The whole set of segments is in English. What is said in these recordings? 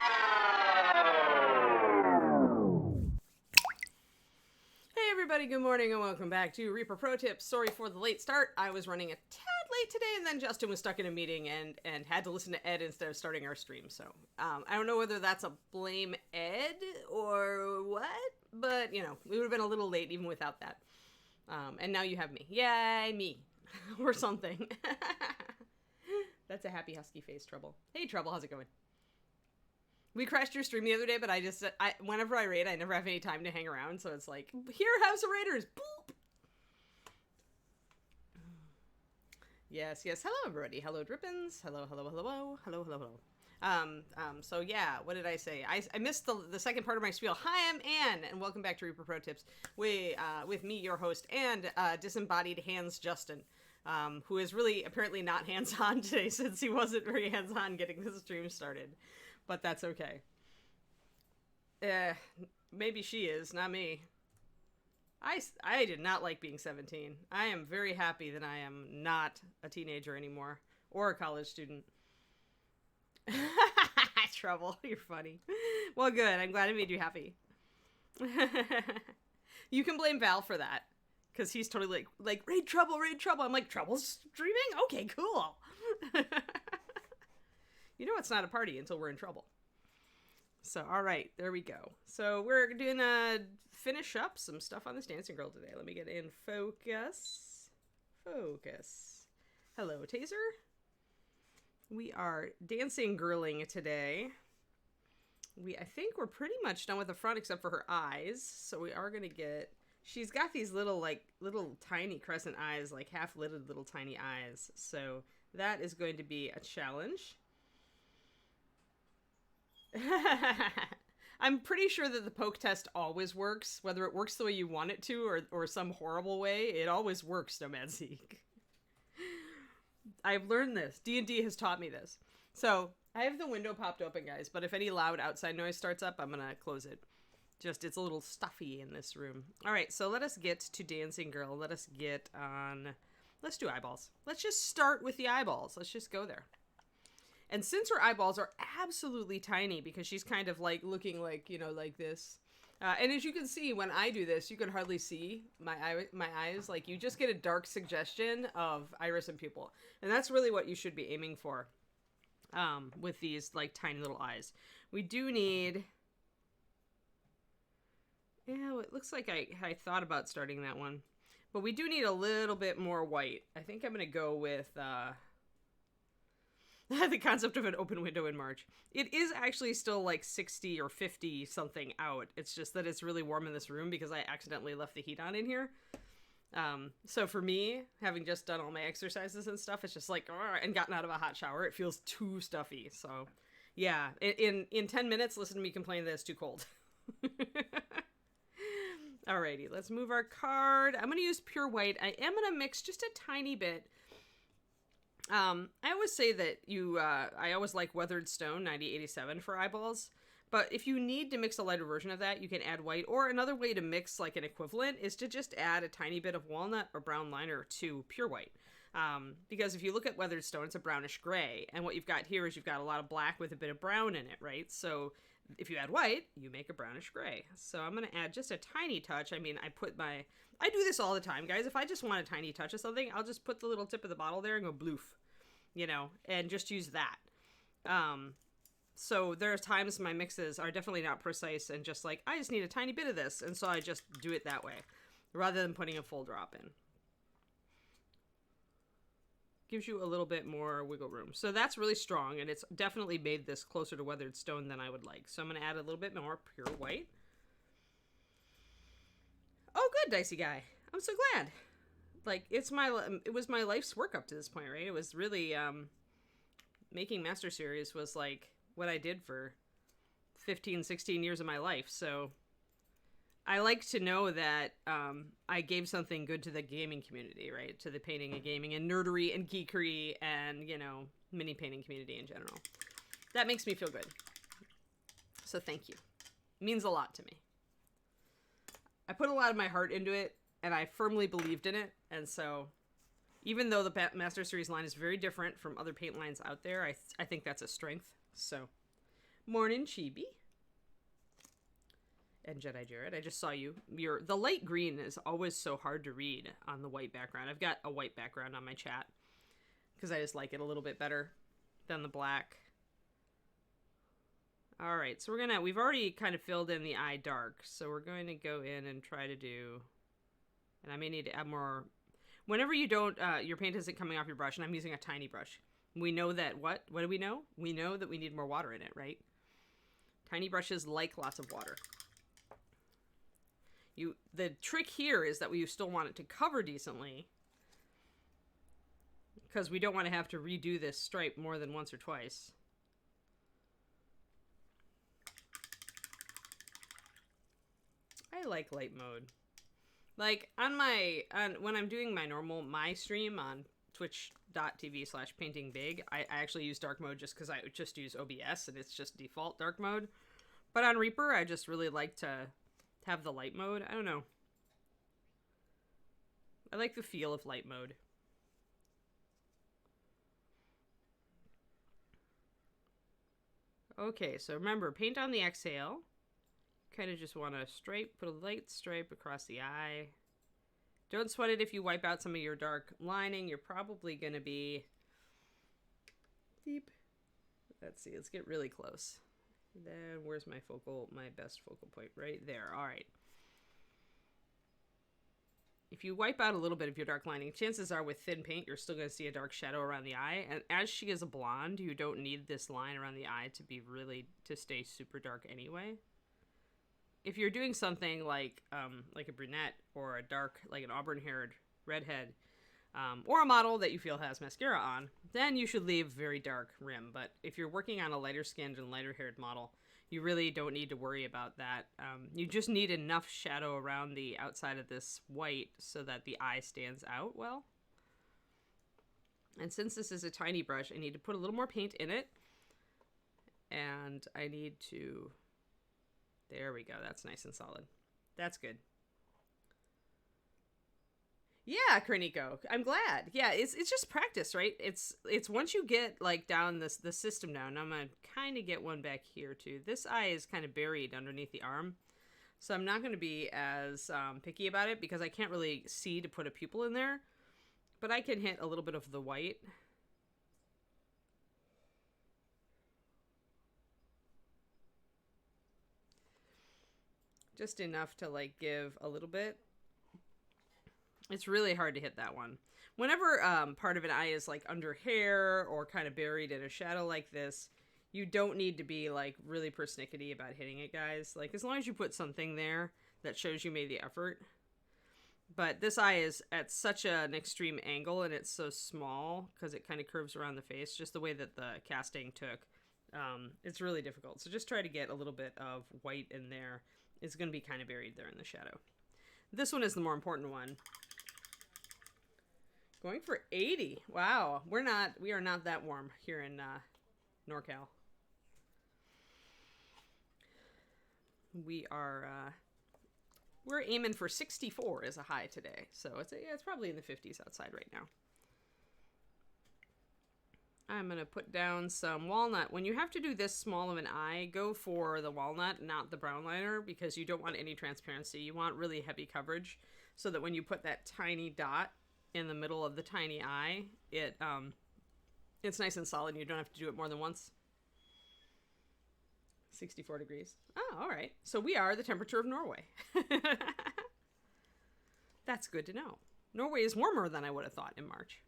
Hey everybody, good morning and welcome back to Reaper Pro Tips. Sorry for the late start. I was running a tad late today and then Justin was stuck in a meeting and had to listen to Ed instead of starting our stream. So I don't know whether that's a blame Ed or what, but you know, we would have been a little late even without that. And now you have me. Yay, me. Or something. That's a happy husky face, Trouble. Hey Trouble, how's it going? We crashed your stream the other day, but whenever I raid, I never have any time to hang around, so it's like, here, House of Raiders, boop! Yes, hello everybody, hello Drippins, hello, so yeah, what did I say? I missed the second part of my spiel. Hi, I'm Anne, and welcome back to Reaper Pro Tips, with me, your host, and disembodied hands Justin, who is really apparently not hands-on today, since he wasn't very hands-on getting this stream started. But that's okay. Maybe she is, not me. I did not like being 17. I am very happy that I am not a teenager anymore. Or a college student. Trouble, you're funny. Well, good. I'm glad I made you happy. You can blame Val for that. Because he's totally like, raid Trouble. I'm like, Trouble's streaming? Okay, cool. You know it's not a party until we're in trouble. So, all right, there we go. So we're doing finish up some stuff on this dancing girl today. Let me get in focus. Hello, Taser. We are dancing girling today. I think we're pretty much done with the front except for her eyes. So we are going to get... She's got these little tiny crescent eyes, like half-lidded little tiny eyes. So that is going to be a challenge. I'm pretty sure that the poke test always works, whether it works the way you want it to or some horrible way. It always works, Nomad Zeke. I've learned this. D&D has taught me this. So I have the window popped open, guys, but if any loud outside noise starts up, I'm gonna close it. It's a little stuffy in this room. All right, so let us get to Dancing Girl. Let's do eyeballs. Let's just start with the eyeballs. Let's just go there. And since her eyeballs are absolutely tiny because she's kind of like looking like, you know, like this. And as you can see, when I do this, you can hardly see my eyes. Like, you just get a dark suggestion of iris and pupil. And that's really what you should be aiming for with these, like, tiny little eyes. We do need... Yeah, it looks like I thought about starting that one. But we do need a little bit more white. I think I'm going to go with... the concept of an open window in March. It is actually still like 60 or 50 something out. It's just that it's really warm in this room because I accidentally left the heat on in here. So for me, having just done all my exercises and stuff, it's just like, and gotten out of a hot shower, it feels too stuffy. So yeah, in 10 minutes, listen to me complain that it's too cold. Alrighty, let's move our card. I'm going to use pure white. I am going to mix just a tiny bit. I always say that I always like Weathered Stone 9087 for eyeballs, but if you need to mix a lighter version of that, you can add white, or another way to mix like an equivalent is to just add a tiny bit of walnut or brown liner to pure white. Because if you look at Weathered Stone, it's a brownish gray, and what you've got here is you've got a lot of black with a bit of brown in it, right? So if you add white, you make a brownish gray. So I'm going to add just a tiny touch. I mean, I do this all the time, guys. If I just want a tiny touch of something, I'll just put the little tip of the bottle there and go bloof. You know, and just use that. So there are times my mixes are definitely not precise and just like, I just need a tiny bit of this. And so I just do it that way rather than putting a full drop in. Gives you a little bit more wiggle room. So that's really strong, and it's definitely made this closer to Weathered Stone than I would like. So I'm going to add a little bit more pure white. Oh, good, Dicey Guy. I'm so glad. Like, it was my life's work up to this point, right? It was really, making Master Series was, like, what I did for 15, 16 years of my life, so I like to know that, I gave something good to the gaming community, right? To the painting and gaming and nerdery and geekery and, you know, mini painting community in general. That makes me feel good. So thank you. It means a lot to me. I put a lot of my heart into it, and I firmly believed in it, and so even though the Master Series line is very different from other paint lines out there, I think that's a strength. So Morning, Chibi. And Jedi Jared, I just saw you. The light green is always so hard to read on the white background. I've got a white background on my chat because I just like it a little bit better than the black. All right, so we've already kind of filled in the eye dark, so we're going to go in and try to do, and I may need to add more. Whenever you don't, your paint isn't coming off your brush, and I'm using a tiny brush. We know that, what do we know? We know that we need more water in it, right? Tiny brushes like lots of water. The trick here is that you still want it to cover decently, because we don't want to have to redo this stripe more than once or twice. I like light mode. Like when I'm doing my stream on twitch.tv/paintingbig, I actually use dark mode just because I just use OBS and it's just default dark mode. But on Reaper, I just really like to have the light mode. I don't know. I like the feel of light mode. Okay, so remember, paint on the exhale. Kind of just want to put a light stripe across the eye. Don't sweat it if you wipe out some of your dark lining. You're probably going to be deep. Let's see, let's get really close. Then where's my best focal point? Right there. All right. If you wipe out a little bit of your dark lining, chances are with thin paint, you're still going to see a dark shadow around the eye. And as she is a blonde, you don't need this line around the eye to stay super dark anyway. If you're doing something like a brunette or a dark, like an auburn-haired redhead, or a model that you feel has mascara on, then you should leave very dark rim. But if you're working on a lighter-skinned and lighter-haired model, you really don't need to worry about that. You just need enough shadow around the outside of this white so that the eye stands out well. And since this is a tiny brush, I need to put a little more paint in it. And I need to... There we go. That's nice and solid. That's good. Yeah, Kerniko. I'm glad. Yeah, it's just practice, right? It's once you get like down the system down. I'm gonna kind of get one back here too. This eye is kind of buried underneath the arm, so I'm not going to be as picky about it because I can't really see to put a pupil in there, but I can hit a little bit of the white. Just enough to like give a little bit. It's really hard to hit that one. Whenever part of an eye is like under hair or kind of buried in a shadow like this, you don't need to be like really persnickety about hitting it, guys. Like as long as you put something there that shows you made the effort. But this eye is at such an extreme angle and it's so small because it kind of curves around the face, just the way that the casting took. It's really difficult. So just try to get a little bit of white in there. It's going to be kind of buried there in the shadow. This one is the more important one. Going for 80. Wow. We are not that warm here in NorCal. We're aiming for 64 as a high today. So it's probably in the 50s outside right now. I'm going to put down some walnut. When you have to do this small of an eye, go for the walnut, not the brown liner, because you don't want any transparency. You want really heavy coverage so that when you put that tiny dot in the middle of the tiny eye, it's nice and solid and you don't have to do it more than once. 64 degrees. Oh, all right. So we are the temperature of Norway. That's good to know. Norway is warmer than I would have thought in March.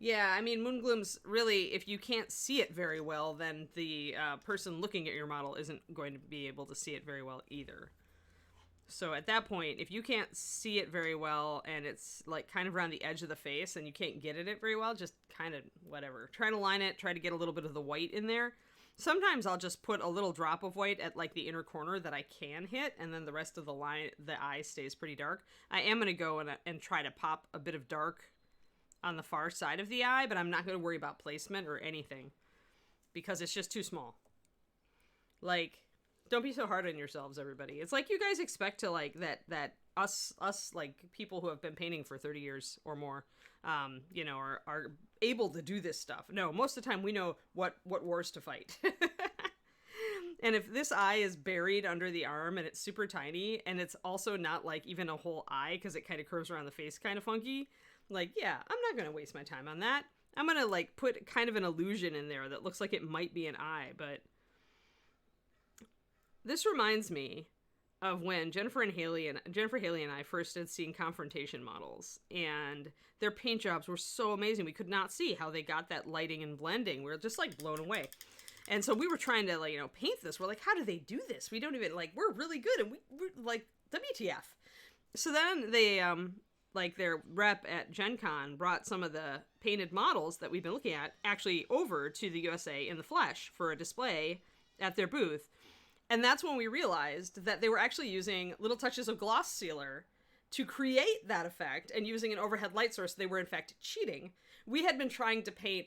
Yeah, I mean, Moongloom's really, if you can't see it very well, then the person looking at your model isn't going to be able to see it very well either. So at that point, if you can't see it very well and it's like kind of around the edge of the face and you can't get at it very well, just kind of whatever. Try to line it, try to get a little bit of the white in there. Sometimes I'll just put a little drop of white at like the inner corner that I can hit, and then the rest of the eye stays pretty dark. I am going to go and try to pop a bit of dark on the far side of the eye, but I'm not going to worry about placement or anything because it's just too small. Like, don't be so hard on yourselves, everybody. It's like you guys expect to like that us like people who have been painting for 30 years or more, you know, are able to do this stuff. No, most of the time we know what wars to fight. And if this eye is buried under the arm and it's super tiny, and it's also not like even a whole eye because it kind of curves around the face kind of funky, like, yeah, I'm not going to waste my time on that. I'm going to like put kind of an illusion in there that looks like it might be an eye. But this reminds me of when Jennifer Haley and I first had seen confrontation models, and their paint jobs were so amazing. We could not see how they got that lighting and blending. We were just like blown away. And so we were trying to, like, you know, paint this. We're like, how do they do this? We don't even, like, we're really good. And we're like, WTF. So then they, like, their rep at Gen Con brought some of the painted models that we've been looking at actually over to the USA in the flesh for a display at their booth. And that's when we realized that they were actually using little touches of gloss sealer to create that effect, and using an overhead light source. They were, in fact, cheating. We had been trying to paint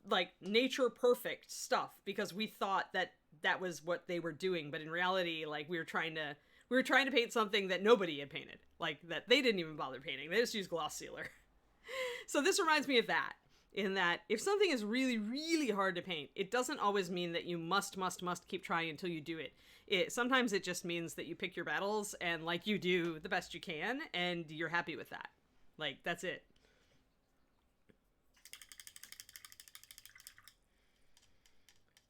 like nature perfect stuff because we thought that that was what they were doing, but in reality, like, we were trying to paint something that nobody had painted, like that they didn't even bother painting. They just used gloss sealer. So this reminds me of that, in that if something is really, really hard to paint, it doesn't always mean that you must keep trying until you do it. Sometimes it just means that you pick your battles and, like, you do the best you can and you're happy with that. Like, that's it.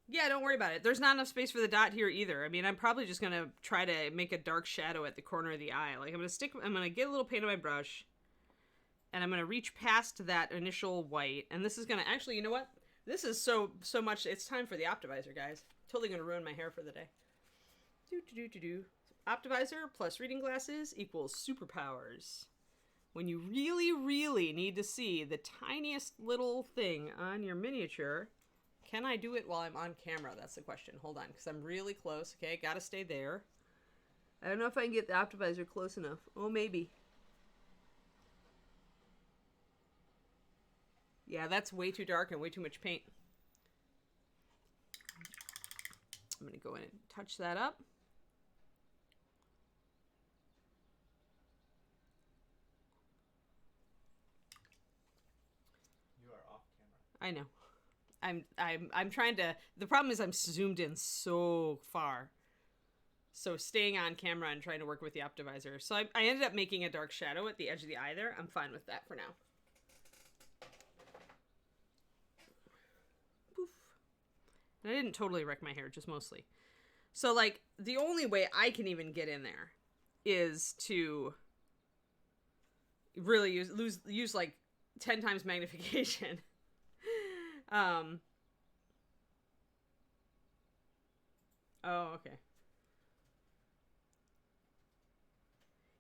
Yeah, don't worry about it. There's not enough space for the dot here either. I mean, I'm probably just going to try to make a dark shadow at the corner of the eye. Like, I'm going to get a little paint on my brush, and I'm going to reach past that initial white. And this is going to actually, you know what? This is so much. It's time for the Optivizer, guys. Totally going to ruin my hair for the day. Optivizer plus reading glasses equals superpowers. When you really, really need to see the tiniest little thing on your miniature. Can I do it while I'm on camera? That's the question. Hold on, because I'm really close. Okay, gotta stay there. I don't know if I can get the Optivizer close enough. Oh, maybe. Yeah, that's way too dark and way too much paint. I'm gonna go in and touch that up. You are off camera. I know. I'm trying to, the problem is I'm zoomed in so far. So staying on camera and trying to work with the Optivizer. So I ended up making a dark shadow at the edge of the eye there. I'm fine with that for now. Poof. And I didn't totally wreck my hair, just mostly. So, like, the only way I can even get in there is to really use like 10 times magnification. Oh, okay.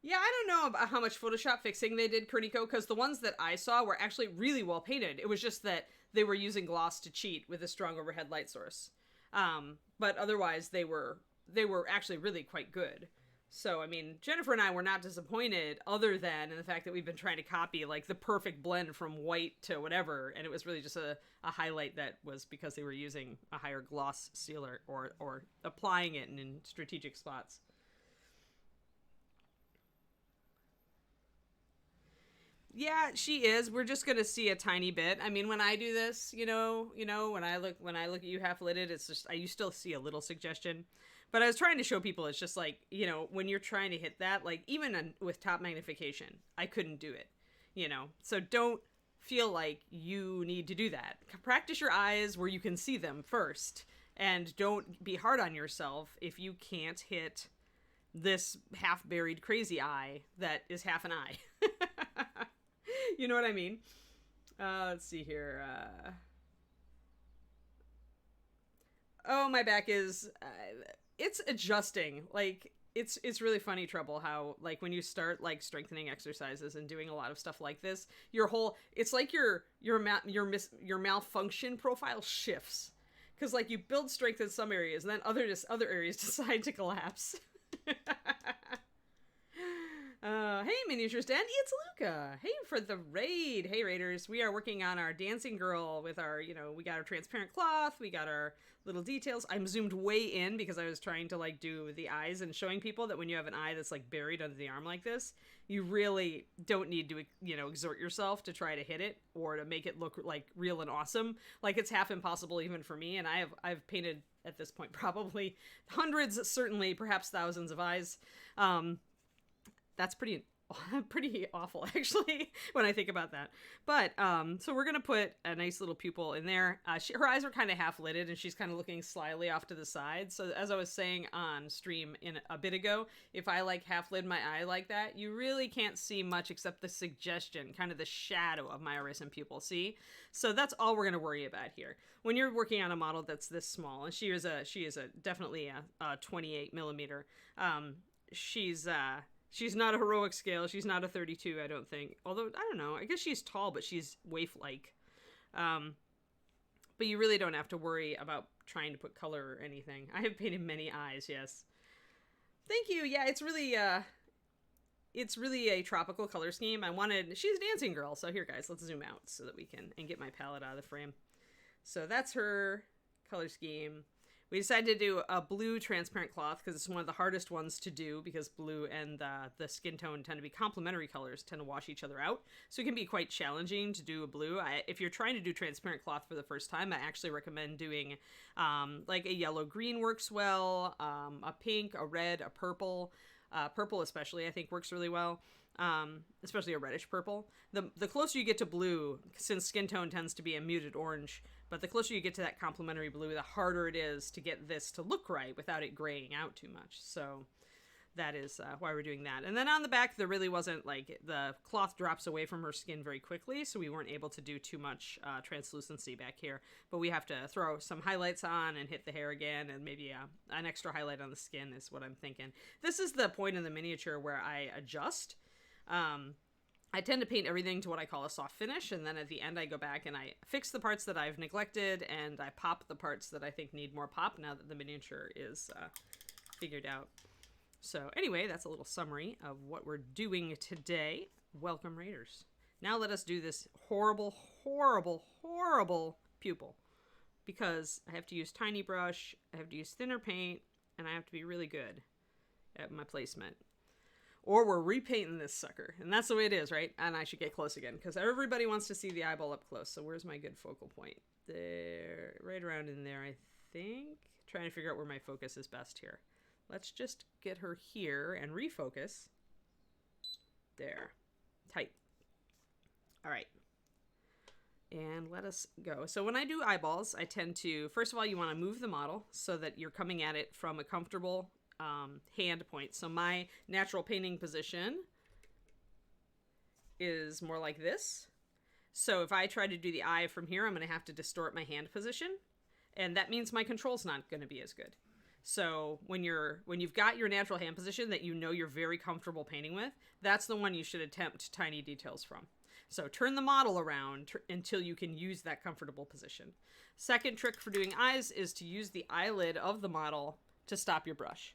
Yeah, I don't know about how much Photoshop fixing they did, Kerniko, because the ones that I saw were actually really well painted. It was just that they were using gloss to cheat with a strong overhead light source. But otherwise, they were actually really quite good. So, I mean, Jennifer and I were not disappointed, other than in the fact that we've been trying to copy, like, the perfect blend from white to whatever, and it was really just a highlight that was because they were using a higher gloss sealer or applying it in strategic spots. Yeah, she is. We're just gonna see a tiny bit. I mean, when I do this, you know, when I look at you half lidded, it's just you still see a little suggestion. But I was trying to show people, it's just like, you know, when you're trying to hit that, like, even with top magnification, I couldn't do it, you know. So don't feel like you need to do that. Practice your eyes where you can see them first, and don't be hard on yourself if you can't hit this half-buried crazy eye that is half an eye. You know what I mean? Let's see here. Oh, my back is... it's adjusting. Like, it's really funny, Trouble, how, like, when you start, like, strengthening exercises and doing a lot of stuff like this, your whole... It's like your malfunction profile shifts. Because, like, you build strength in some areas, and then other areas decide to collapse. Hey, Miniatures Den, it's Luca. Hey, for the raid. Hey, Raiders. We are working on our dancing girl with our, we got our transparent cloth. We got our little details. I'm zoomed way in because I was trying to, like, do the eyes and showing people that when you have an eye that's, like, buried under the arm like this, you really don't need to, exert yourself to try to hit it or to make it look, like, real and awesome. Like, it's half impossible even for me, and I've painted, at this point, probably hundreds, certainly, perhaps thousands of eyes. That's pretty awful, actually, when I think about that. But, so we're going to put a nice little pupil in there. Her eyes are kind of half-lidded, and she's kind of looking slyly off to the side. So as I was saying on stream a bit ago, if I, like, half-lid my eye like that, you really can't see much except the suggestion, kind of the shadow of my iris and pupil, see? So that's all we're going to worry about here. When you're working on a model that's this small, and she is definitely a 28 millimeter, she's not a heroic scale. She's not a 32, I don't think. Although, I don't know. I guess she's tall, but she's waif-like. But you really don't have to worry about trying to put color or anything. I have painted many eyes, yes. Thank you. Yeah, it's really a tropical color scheme. She's a dancing girl. So here, guys, let's zoom out so that we can, and get my palette out of the frame. So that's her color scheme. We decided to do a blue transparent cloth because it's one of the hardest ones to do because blue and the skin tone tend to be complementary colors, tend to wash each other out. So it can be quite challenging to do a blue. If you're trying to do transparent cloth for the first time, I actually recommend doing like a yellow-green works well, a pink, a red, a purple. Purple especially I think works really well, especially a reddish purple. The closer you get to blue, since skin tone tends to be a muted orange, but the closer you get to that complementary blue, the harder it is to get this to look right without it graying out too much. So that is why we're doing that. And then on the back, there really wasn't, like, the cloth drops away from her skin very quickly, so we weren't able to do too much translucency back here. But we have to throw some highlights on and hit the hair again, and maybe an extra highlight on the skin is what I'm thinking. This is the point in the miniature where I adjust. I tend to paint everything to what I call a soft finish, and then at the end I go back and I fix the parts that I've neglected, and I pop the parts that I think need more pop now that the miniature is figured out. So anyway, that's a little summary of what we're doing today. Welcome, Raiders. Now let us do this horrible, horrible, horrible pupil, because I have to use tiny brush, I have to use thinner paint, and I have to be really good at my placement. Or we're repainting this sucker. And that's the way it is, right? And I should get close again, because everybody wants to see the eyeball up close. So where's my good focal point? There, right around in there, I think. Trying to figure out where my focus is best here. Let's just get her here and refocus. There. Tight. All right. And let us go. So when I do eyeballs, I tend to, first of all, you want to move the model so that you're coming at it from a comfortable hand point. So my natural painting position is more like this. So if I try to do the eye from here, I'm going to have to distort my hand position, and that means my control's not going to be as good. So when you've got your natural hand position that you know you're very comfortable painting with, that's the one you should attempt tiny details from. So turn the model around until you can use that comfortable position. Second trick for doing eyes is to use the eyelid of the model to stop your brush.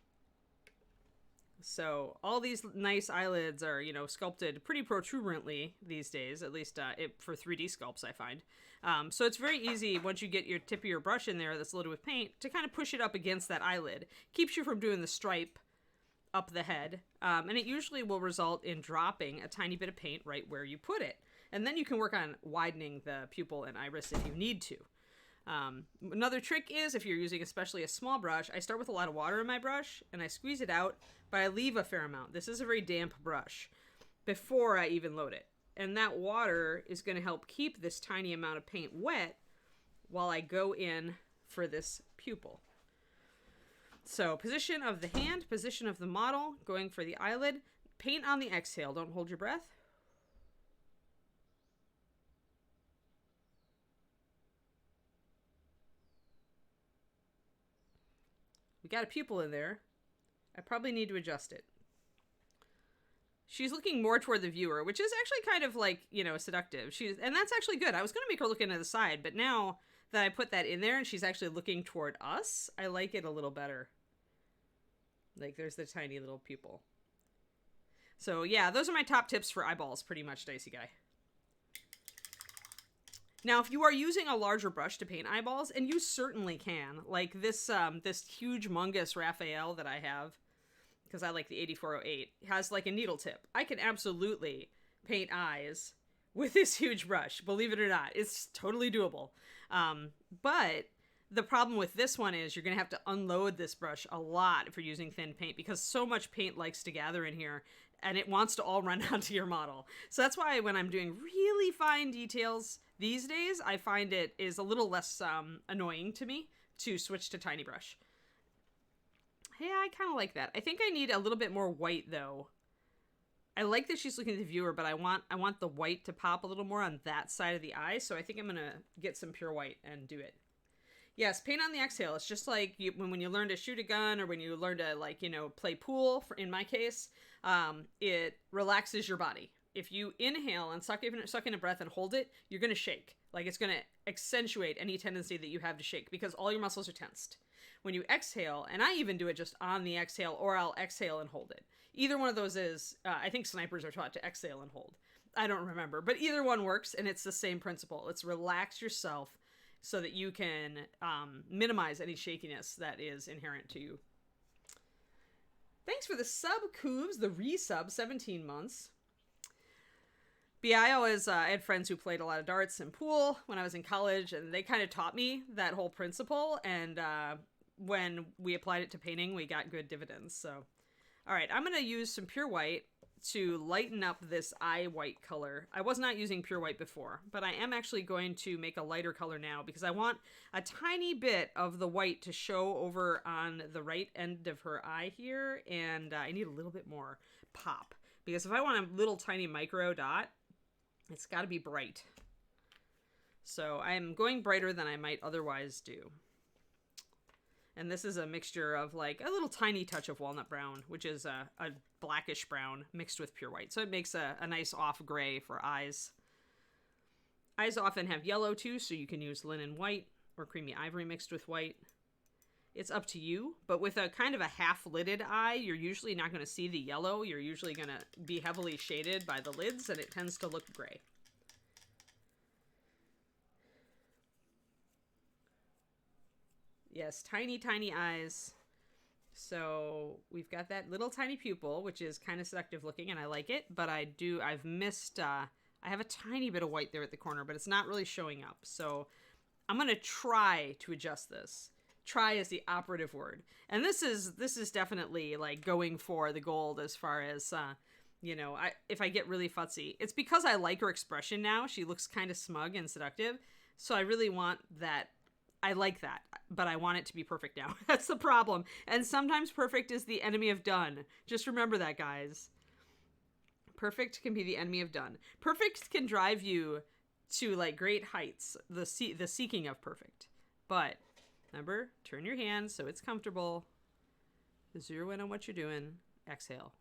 So all these nice eyelids are, sculpted pretty protuberantly these days, at least for 3D sculpts, I find. So it's very easy once you get your tip of your brush in there that's loaded with paint to kind of push it up against that eyelid. Keeps you from doing the stripe up the head, and it usually will result in dropping a tiny bit of paint right where you put it. And then you can work on widening the pupil and iris if you need to. Another trick is, if you're using especially a small brush, I start with a lot of water in my brush and I squeeze it out, but I leave a fair amount. This is a very damp brush before I even load it. And that water is going to help keep this tiny amount of paint wet while I go in for this pupil. So position of the hand, position of the model, going for the eyelid, paint on the exhale. Don't hold your breath. We got a pupil in there. I probably need to adjust it. She's looking more toward the viewer, which is actually kind of like, seductive. And that's actually good. I was going to make her look into the side, but now that I put that in there and she's actually looking toward us, I like it a little better. Like, there's the tiny little pupil. So yeah, those are my top tips for eyeballs, pretty much, Dicey Guy. Now, if you are using a larger brush to paint eyeballs, and you certainly can, like this this huge Mungus Raphael that I have, because I like the 8408, has like a needle tip. I can absolutely paint eyes with this huge brush, believe it or not. It's totally doable. But the problem with this one is you're going to have to unload this brush a lot if you're using thin paint, because so much paint likes to gather in here, and it wants to all run onto your model. So that's why when I'm doing really fine details these days, I find it is a little less annoying to me to switch to tiny brush. Yeah, I kind of like that. I think I need a little bit more white, though. I like that she's looking at the viewer, but I want the white to pop a little more on that side of the eye, so I think I'm going to get some pure white and do it. Yes, paint on the exhale. It's just like when you learn to shoot a gun, or when you learn to, like, you know, play pool, in my case, it relaxes your body. If you inhale and suck in a breath and hold it, you're going to shake. Like, it's going to accentuate any tendency that you have to shake, because all your muscles are tensed. When you exhale, and I even do it just on the exhale, or I'll exhale and hold it. Either one of those is, I think snipers are taught to exhale and hold. I don't remember, but either one works, and it's the same principle. It's relax yourself so that you can minimize any shakiness that is inherent to you. Thanks for the sub, Coobs, the resub, 17 months. But yeah, I had friends who played a lot of darts and pool when I was in college, and they kind of taught me that whole principle, and when we applied it to painting, we got good dividends. So, all right, I'm going to use some pure white to lighten up this eye white color. I was not using pure white before, but I am actually going to make a lighter color now, because I want a tiny bit of the white to show over on the right end of her eye here, and I need a little bit more pop, because if I want a little tiny micro dot, it's got to be bright. So I'm going brighter than I might otherwise do. And this is a mixture of like a little tiny touch of walnut brown, which is a blackish brown mixed with pure white. So it makes a nice off gray for eyes. Eyes often have yellow too, so you can use linen white or creamy ivory mixed with white. It's up to you, but with a kind of a half-lidded eye, you're usually not going to see the yellow. You're usually going to be heavily shaded by the lids, and it tends to look gray. Yes, tiny, tiny eyes. So we've got that little tiny pupil, which is kind of seductive looking, and I like it, but I've missed, I have a tiny bit of white there at the corner, but it's not really showing up. So I'm going to try to adjust this. Try is the operative word. And this is definitely like going for the gold as far as, you know, if I get really futzy. It's because I like her expression now. She looks kind of smug and seductive. So I really want that. I like that, but I want it to be perfect now. That's the problem. And sometimes perfect is the enemy of done. Just remember that, guys. Perfect can be the enemy of done. Perfect can drive you to like great heights, the seeking of perfect. But remember, turn your hand so it's comfortable. Zero in on what you're doing. Exhale.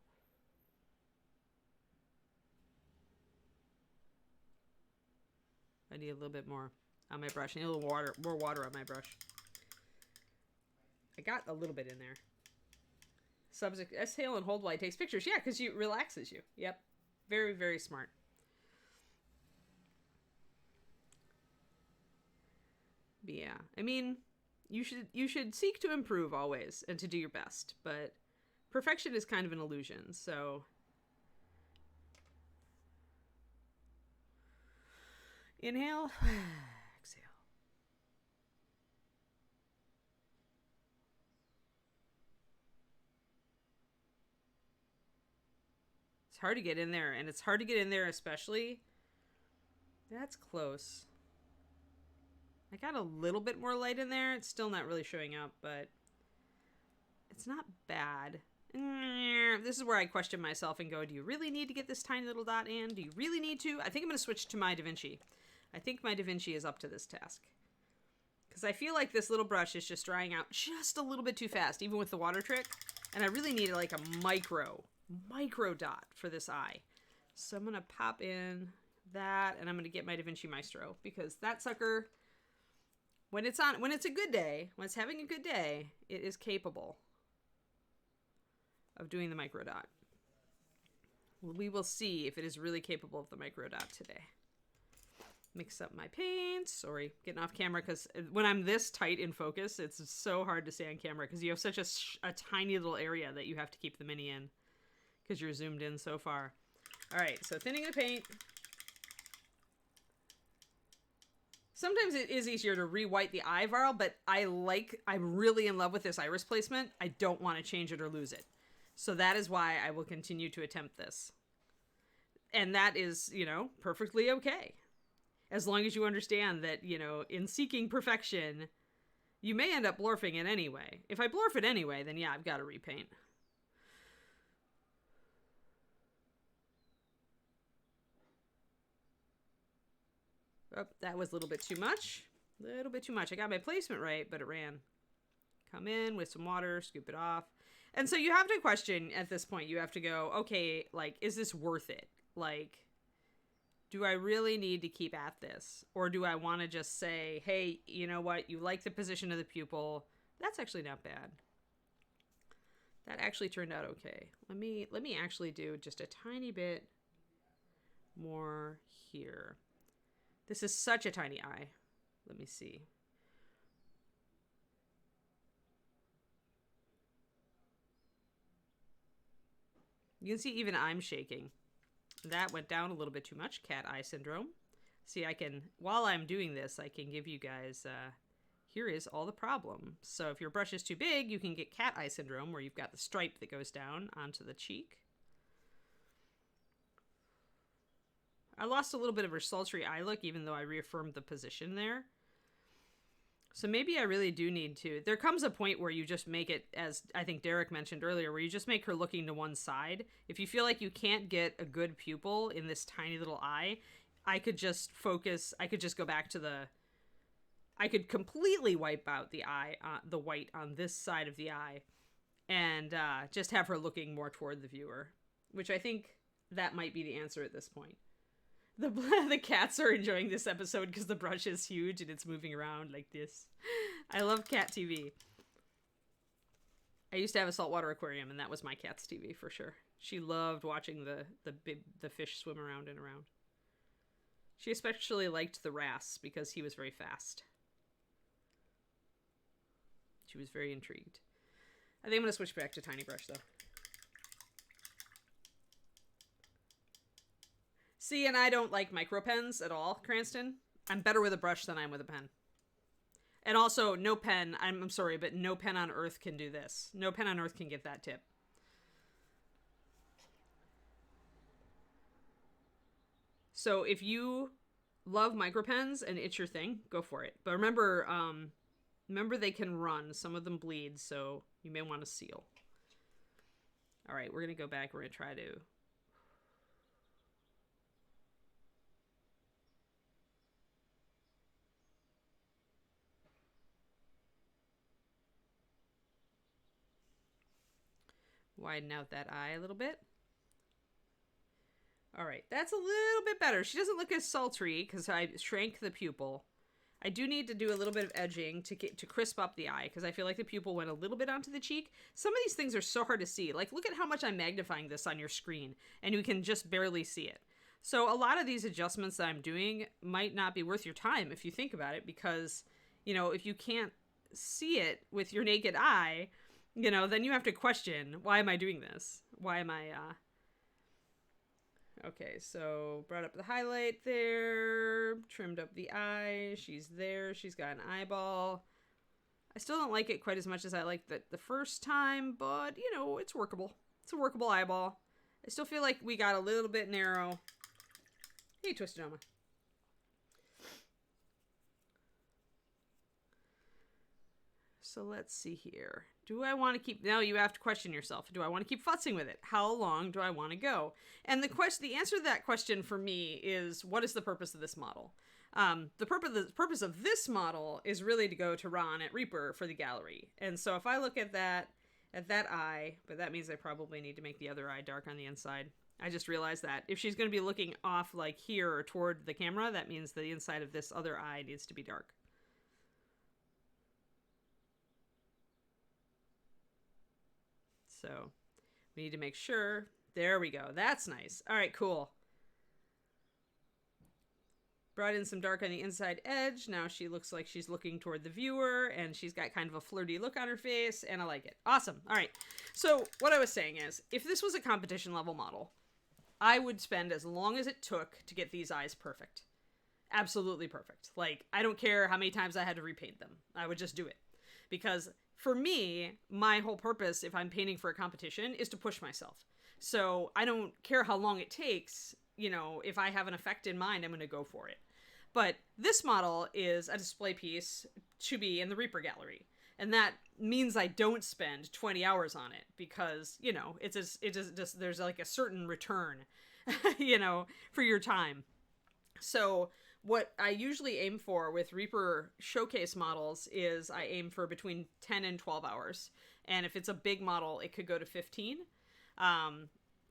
I need a little bit more on my brush. I need a little more water on my brush. I got a little bit in there. Exhale and hold while it takes pictures. Yeah, because it relaxes you. Yep. Very, very smart. But yeah, I mean, you should seek to improve always and to do your best, but perfection is kind of an illusion, so inhale, exhale. It's hard to get in there, and it's hard to get in there especially. That's close. I got a little bit more light in there. It's still not really showing up, but it's not bad. This is where I question myself and go, do you really need to get this tiny little dot in? Do you really need to? I think I'm going to switch to my DaVinci. I think my DaVinci is up to this task. Because I feel like this little brush is just drying out just a little bit too fast, even with the water trick. And I really need like a micro dot for this eye. So I'm going to pop in that, and I'm going to get my DaVinci Maestro, because that sucker, when it's a good day, when it's having a good day, it is capable of doing the micro dot. We will see if it is really capable of the micro dot today. Mix up my paint. Sorry, getting off camera because when I'm this tight in focus, it's so hard to stay on camera because you have such a tiny little area that you have to keep the mini in because you're zoomed in so far. All right, so thinning the paint. Sometimes it is easier to re-white the eye, Varl, but I'm really in love with this iris placement. I don't want to change it or lose it. So that is why I will continue to attempt this. And that is, you know, perfectly okay. As long as you understand that, you know, in seeking perfection, you may end up blorfing it anyway. If I blorf it anyway, then yeah, I've got to repaint. Oh, that was a little bit too much. A little bit too much. I got my placement right, but it ran. Come in with some water, scoop it off. And so you have to question at this point. You have to go, okay, like, is this worth it? Like, do I really need to keep at this? Or do I want to just say, hey, you know what? You like the position of the pupil. That's actually not bad. That actually turned out okay. Let me actually do just a tiny bit more here. This is such a tiny eye. Let me see. You can see even I'm shaking. That went down a little bit too much. Cat eye syndrome. See, I can, while I'm doing this, I can give you guys, here is all the problem. So if your brush is too big, you can get cat eye syndrome where you've got the stripe that goes down onto the cheek. I lost a little bit of her sultry eye look, even though I reaffirmed the position there. So maybe I really do need to. There comes a point where you just make it, as I think Derek mentioned earlier, where you just make her looking to one side. If you feel like you can't get a good pupil in this tiny little eye, I could just focus, I could just go back to the, I could completely wipe out the eye, the white on this side of the eye, and just have her looking more toward the viewer, which I think that might be the answer at this point. The cats are enjoying this episode because the brush is huge and it's moving around like this. I love cat TV. I used to have a saltwater aquarium and that was my cat's TV for sure. She loved watching the fish swim around and around. She especially liked the wrasse because he was very fast. She was very intrigued. I think I'm going to switch back to tiny brush though. See, and I don't like micro pens at all, Cranston. I'm better with a brush than I am with a pen. And also, no pen, I'm sorry, but no pen on earth can do this. No pen on earth can get that tip. So if you love micro pens and it's your thing, go for it. But remember, remember they can run. Some of them bleed, so you may want to seal. All right, we're going to go back. We're going to try to... widen out that eye a little bit. All right, that's a little bit better. She doesn't look as sultry because I shrank the pupil. I do need to do a little bit of edging to crisp up the eye because I feel like the pupil went a little bit onto the cheek. Some of these things are so hard to see. Like, look at how much I'm magnifying this on your screen, and you can just barely see it. So a lot of these adjustments that I'm doing might not be worth your time if you think about it because, you know, if you can't see it with your naked eye, you know, then you have to question, why am I doing this? Why am I, Okay, so brought up the highlight there, trimmed up the eye, she's there, she's got an eyeball. I still don't like it quite as much as I liked it the first time, but, you know, it's workable. It's a workable eyeball. I still feel like we got a little bit narrow. Hey, Twisted Oma. So let's see here. Do I want to keep... Now you have to question yourself. Do I want to keep futzing with it? How long do I want to go? And the answer to that question for me is, what is the purpose of this model? The purpose of this model is really to go to Ron at Reaper for the gallery. And so if I look at that eye, but that means I probably need to make the other eye dark on the inside. I just realized that. If she's going to be looking off like here or toward the camera, that means the inside of this other eye needs to be dark. So we need to make sure There we go. That's nice. All right, cool. Brought in some dark on the inside edge. Now she looks like she's looking toward the viewer, and she's got kind of a flirty look on her face, and I like it. Awesome. All right. So what I was saying is, if this was a competition level model, I would spend as long as it took to get these eyes perfect. Absolutely perfect. Like, I don't care how many times I had to repaint them. I would just do it. Because for me, my whole purpose, if I'm painting for a competition, is to push myself. So I don't care how long it takes. You know, if I have an effect in mind, I'm going to go for it. But this model is a display piece to be in the Reaper gallery. And that means I don't spend 20 hours on it because, you know, it's just there's like a certain return, you know, for your time. So what I usually aim for with Reaper showcase models is I aim for between 10 and 12 hours. And if it's a big model, it could go to 15,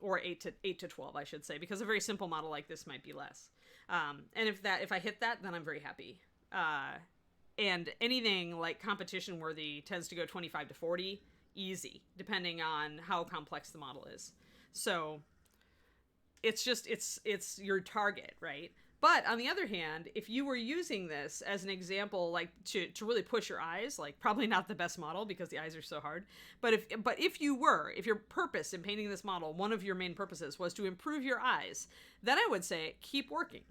or 8 to 12, I should say, because a very simple model like this might be less. And if I hit that, then I'm very happy. And anything like competition worthy tends to go 25 to 40, easy, depending on how complex the model is. So it's just, it's your target, right? But on the other hand, if you were using this as an example, like to really push your eyes, like probably not the best model because the eyes are so hard. But if your purpose in painting this model, one of your main purposes was to improve your eyes, then I would say keep working.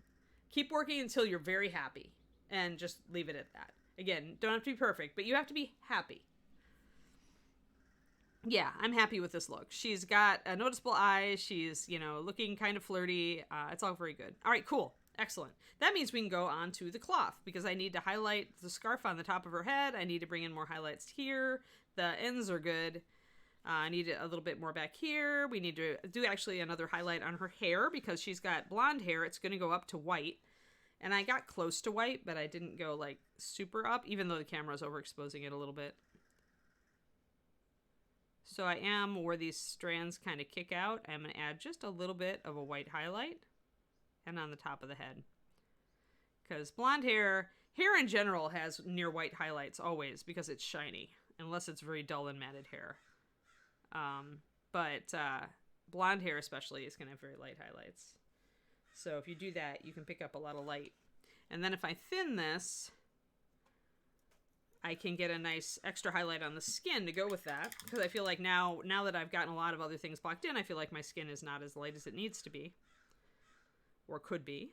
Keep working until you're very happy and just leave it at that. Again, don't have to be perfect, but you have to be happy. Yeah, I'm happy with this look. She's got a noticeable eye. She's, you know, looking kind of flirty. It's all very good. All right, cool. Excellent. That means we can go on to the cloth because I need to highlight the scarf on the top of her head. I need to bring in more highlights here. The ends are good. I need a little bit more back here. We need to do actually another highlight on her hair because she's got blonde hair. It's going to go up to white. And I got close to white, but I didn't go like super up, even though the camera's overexposing it a little bit. So I am, where these strands kind of kick out, I'm going to add just a little bit of a white highlight. And on the top of the head. Because blonde hair in general has near white highlights always because it's shiny. Unless it's very dull and matted hair. But blonde hair especially is going to have very light highlights. So if you do that, you can pick up a lot of light. And then if I thin this, I can get a nice extra highlight on the skin to go with that. Because I feel like now that I've gotten a lot of other things blocked in, I feel like my skin is not as light as it needs to be. Or could be.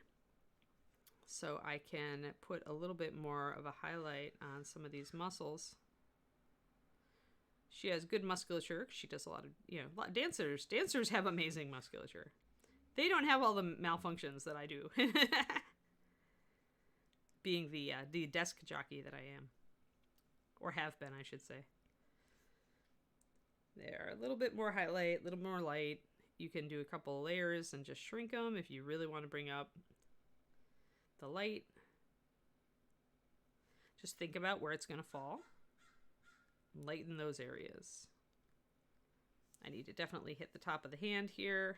So I can put a little bit more of a highlight on some of these muscles. She has good musculature. She does a lot of, you know, dancers. Dancers have amazing musculature. They don't have all the malfunctions that I do. Being the desk jockey that I am. Or have been, I should say. There, a little bit more highlight, a little more light. You can do a couple of layers and just shrink them if you really want to bring up the light. Just think about where it's going to fall. Lighten those areas. I need to definitely hit the top of the hand here.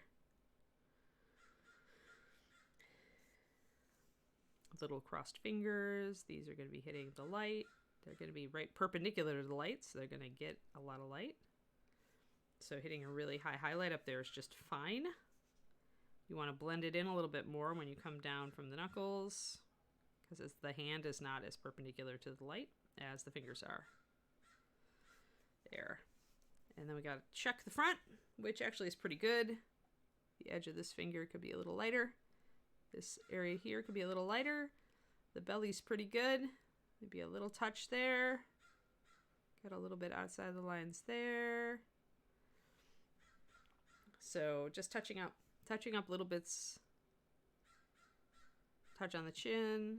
Little crossed fingers. These are going to be hitting the light. They're going to be right perpendicular to the light, so they're going to get a lot of light. So hitting a really high highlight up there is just fine. You want to blend it in a little bit more when you come down from the knuckles, because the hand is not as perpendicular to the light as the fingers are. There. And then we got to check the front, which actually is pretty good. The edge of this finger could be a little lighter. This area here could be a little lighter. The belly's pretty good. Maybe a little touch there. Got a little bit outside the lines there. So just touching up little bits. Touch on the chin.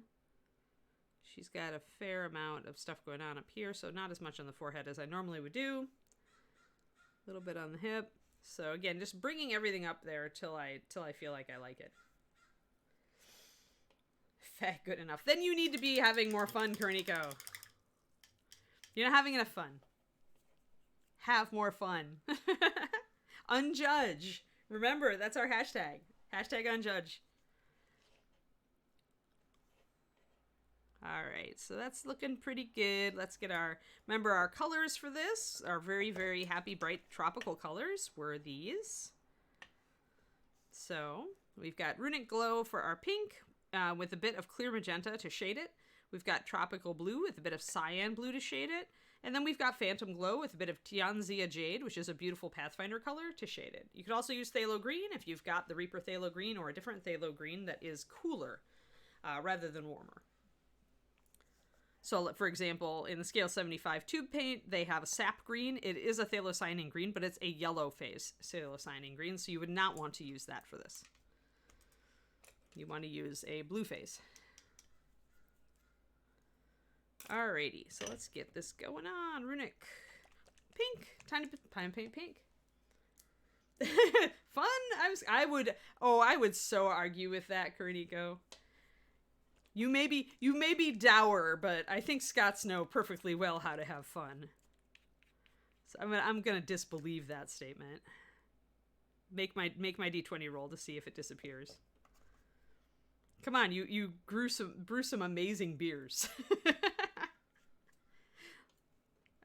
She's got a fair amount of stuff going on up here, so not as much on the forehead as I normally would do. A little bit on the hip. So again, just bringing everything up there till I feel like I like it. Good enough. Then you need to be having more fun, Kerniko. You're not having enough fun. Have more fun. Unjudge. Remember, that's our hashtag. Hashtag unjudge. Alright, so that's looking pretty good. Let's get remember our colors for this, our very, very happy, bright, tropical colors were these. So we've got Runic Glow for our pink with a bit of clear magenta to shade it. We've got Tropical Blue with a bit of cyan blue to shade it. And then we've got Phantom Glow with a bit of Tianzia Jade, which is a beautiful Pathfinder color, to shade it. You could also use Phthalo Green if you've got the Reaper Phthalo Green or a different Phthalo Green that is cooler rather than warmer. So, for example, in the Scale 75 tube paint, they have a Sap Green. It is a Phthalocyanin Green, but it's a yellow phase Phthalocyanin Green, so you would not want to use that for this. You want to use a blue phase. Alrighty, so let's get this going on. Runic. Pink. Tiny bit pine paint pink. Fun? I would so argue with that, Kuriko. You may be dour, but I think Scots know perfectly well how to have fun. So I'm gonna disbelieve that statement. Make my D20 roll to see if it disappears. Come on, you brew some amazing beers.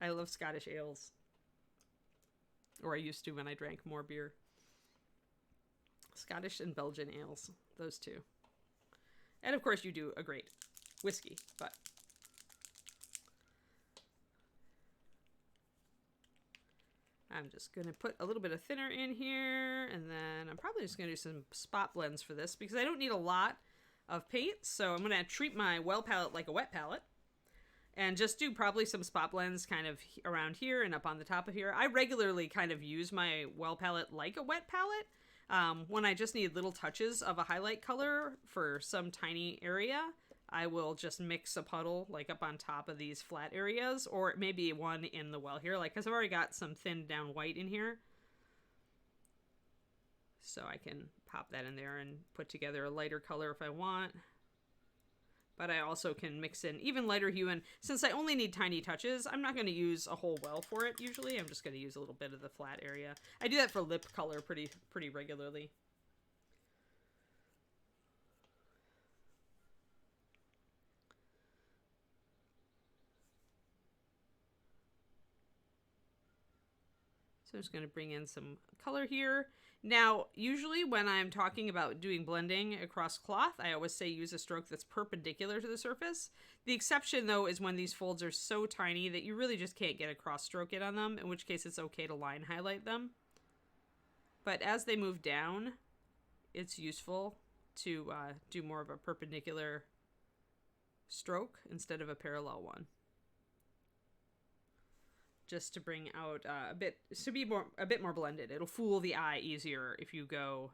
I love Scottish ales. Or I used to when I drank more beer. Scottish and Belgian ales. Those two. And of course you do a great whiskey, but... I'm just going to put a little bit of thinner in here, and then I'm probably just going to do some spot blends for this, because I don't need a lot of paint, so I'm going to treat my well palette like a wet palette. And just do probably some spot blends kind of around here and up on the top of here. I regularly kind of use my well palette like a wet palette. When I just need little touches of a highlight color for some tiny area, I will just mix a puddle like up on top of these flat areas, or maybe one in the well here, like because I've already got some thinned down white in here. So I can pop that in there and put together a lighter color if I want. But I also can mix in even lighter hue, and since I only need tiny touches, I'm not going to use a whole well for it usually. I'm just going to use a little bit of the flat area. I do that for lip color pretty regularly. So I'm just going to bring in some color here. Now, usually when I'm talking about doing blending across cloth, I always say use a stroke that's perpendicular to the surface. The exception, though, is when these folds are so tiny that you really just can't get a cross stroke in on them, in which case it's okay to line highlight them. But as they move down, it's useful to do more of a perpendicular stroke instead of a parallel one. Just to bring out a bit more blended. It'll fool the eye easier if you go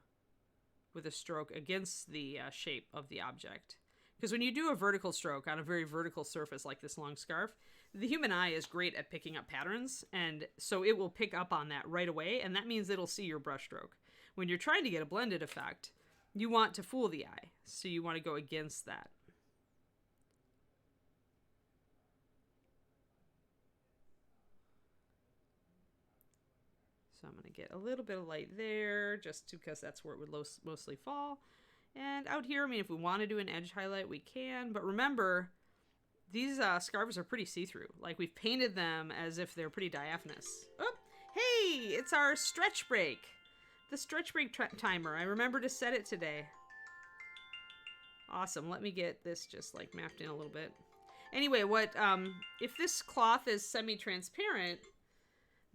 with a stroke against the shape of the object. Because when you do a vertical stroke on a very vertical surface like this long scarf, the human eye is great at picking up patterns, and so it will pick up on that right away, and that means it'll see your brush stroke. When you're trying to get a blended effect, you want to fool the eye, so you want to go against that. So I'm going to get a little bit of light there, just because that's where it would mostly fall. And out here, I mean, if we want to do an edge highlight, we can. But remember, these scarves are pretty see-through. Like, we've painted them as if they're pretty diaphanous. Oh, hey, it's our stretch break. The stretch break timer. I remember to set it today. Awesome. Let me get this just, like, mapped in a little bit. Anyway, if this cloth is semi-transparent,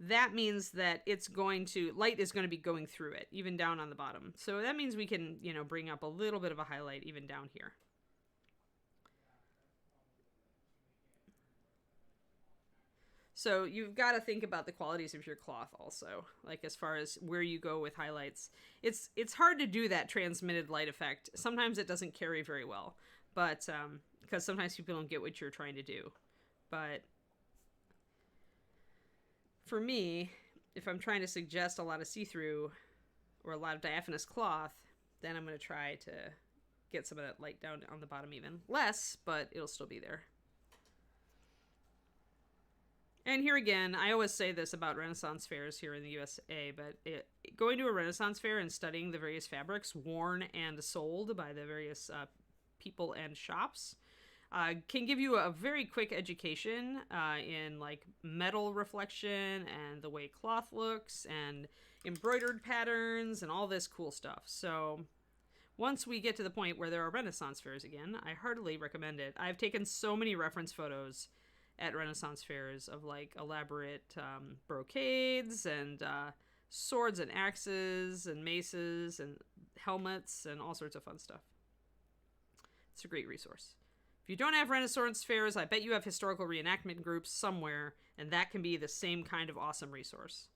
that means that light is going to be going through it, even down on the bottom. So that means we can, bring up a little bit of a highlight even down here. So you've got to think about the qualities of your cloth also, like as far as where you go with highlights. It's hard to do that transmitted light effect. Sometimes it doesn't carry very well, but because sometimes people don't get what you're trying to do. But for me, if I'm trying to suggest a lot of see-through or a lot of diaphanous cloth, then I'm going to try to get some of that light down on the bottom even. Less, but it'll still be there. And here again, I always say this about Renaissance fairs here in the USA, but going to a Renaissance fair and studying the various fabrics worn and sold by the various people and shops, Can give you a very quick education in like metal reflection and the way cloth looks and embroidered patterns and all this cool stuff. So once we get to the point where there are Renaissance fairs again, I heartily recommend it. I've taken so many reference photos at Renaissance fairs of like elaborate brocades and swords and axes and maces and helmets and all sorts of fun stuff. It's a great resource. If you don't have Renaissance fairs, I bet you have historical reenactment groups somewhere, and that can be the same kind of awesome resource.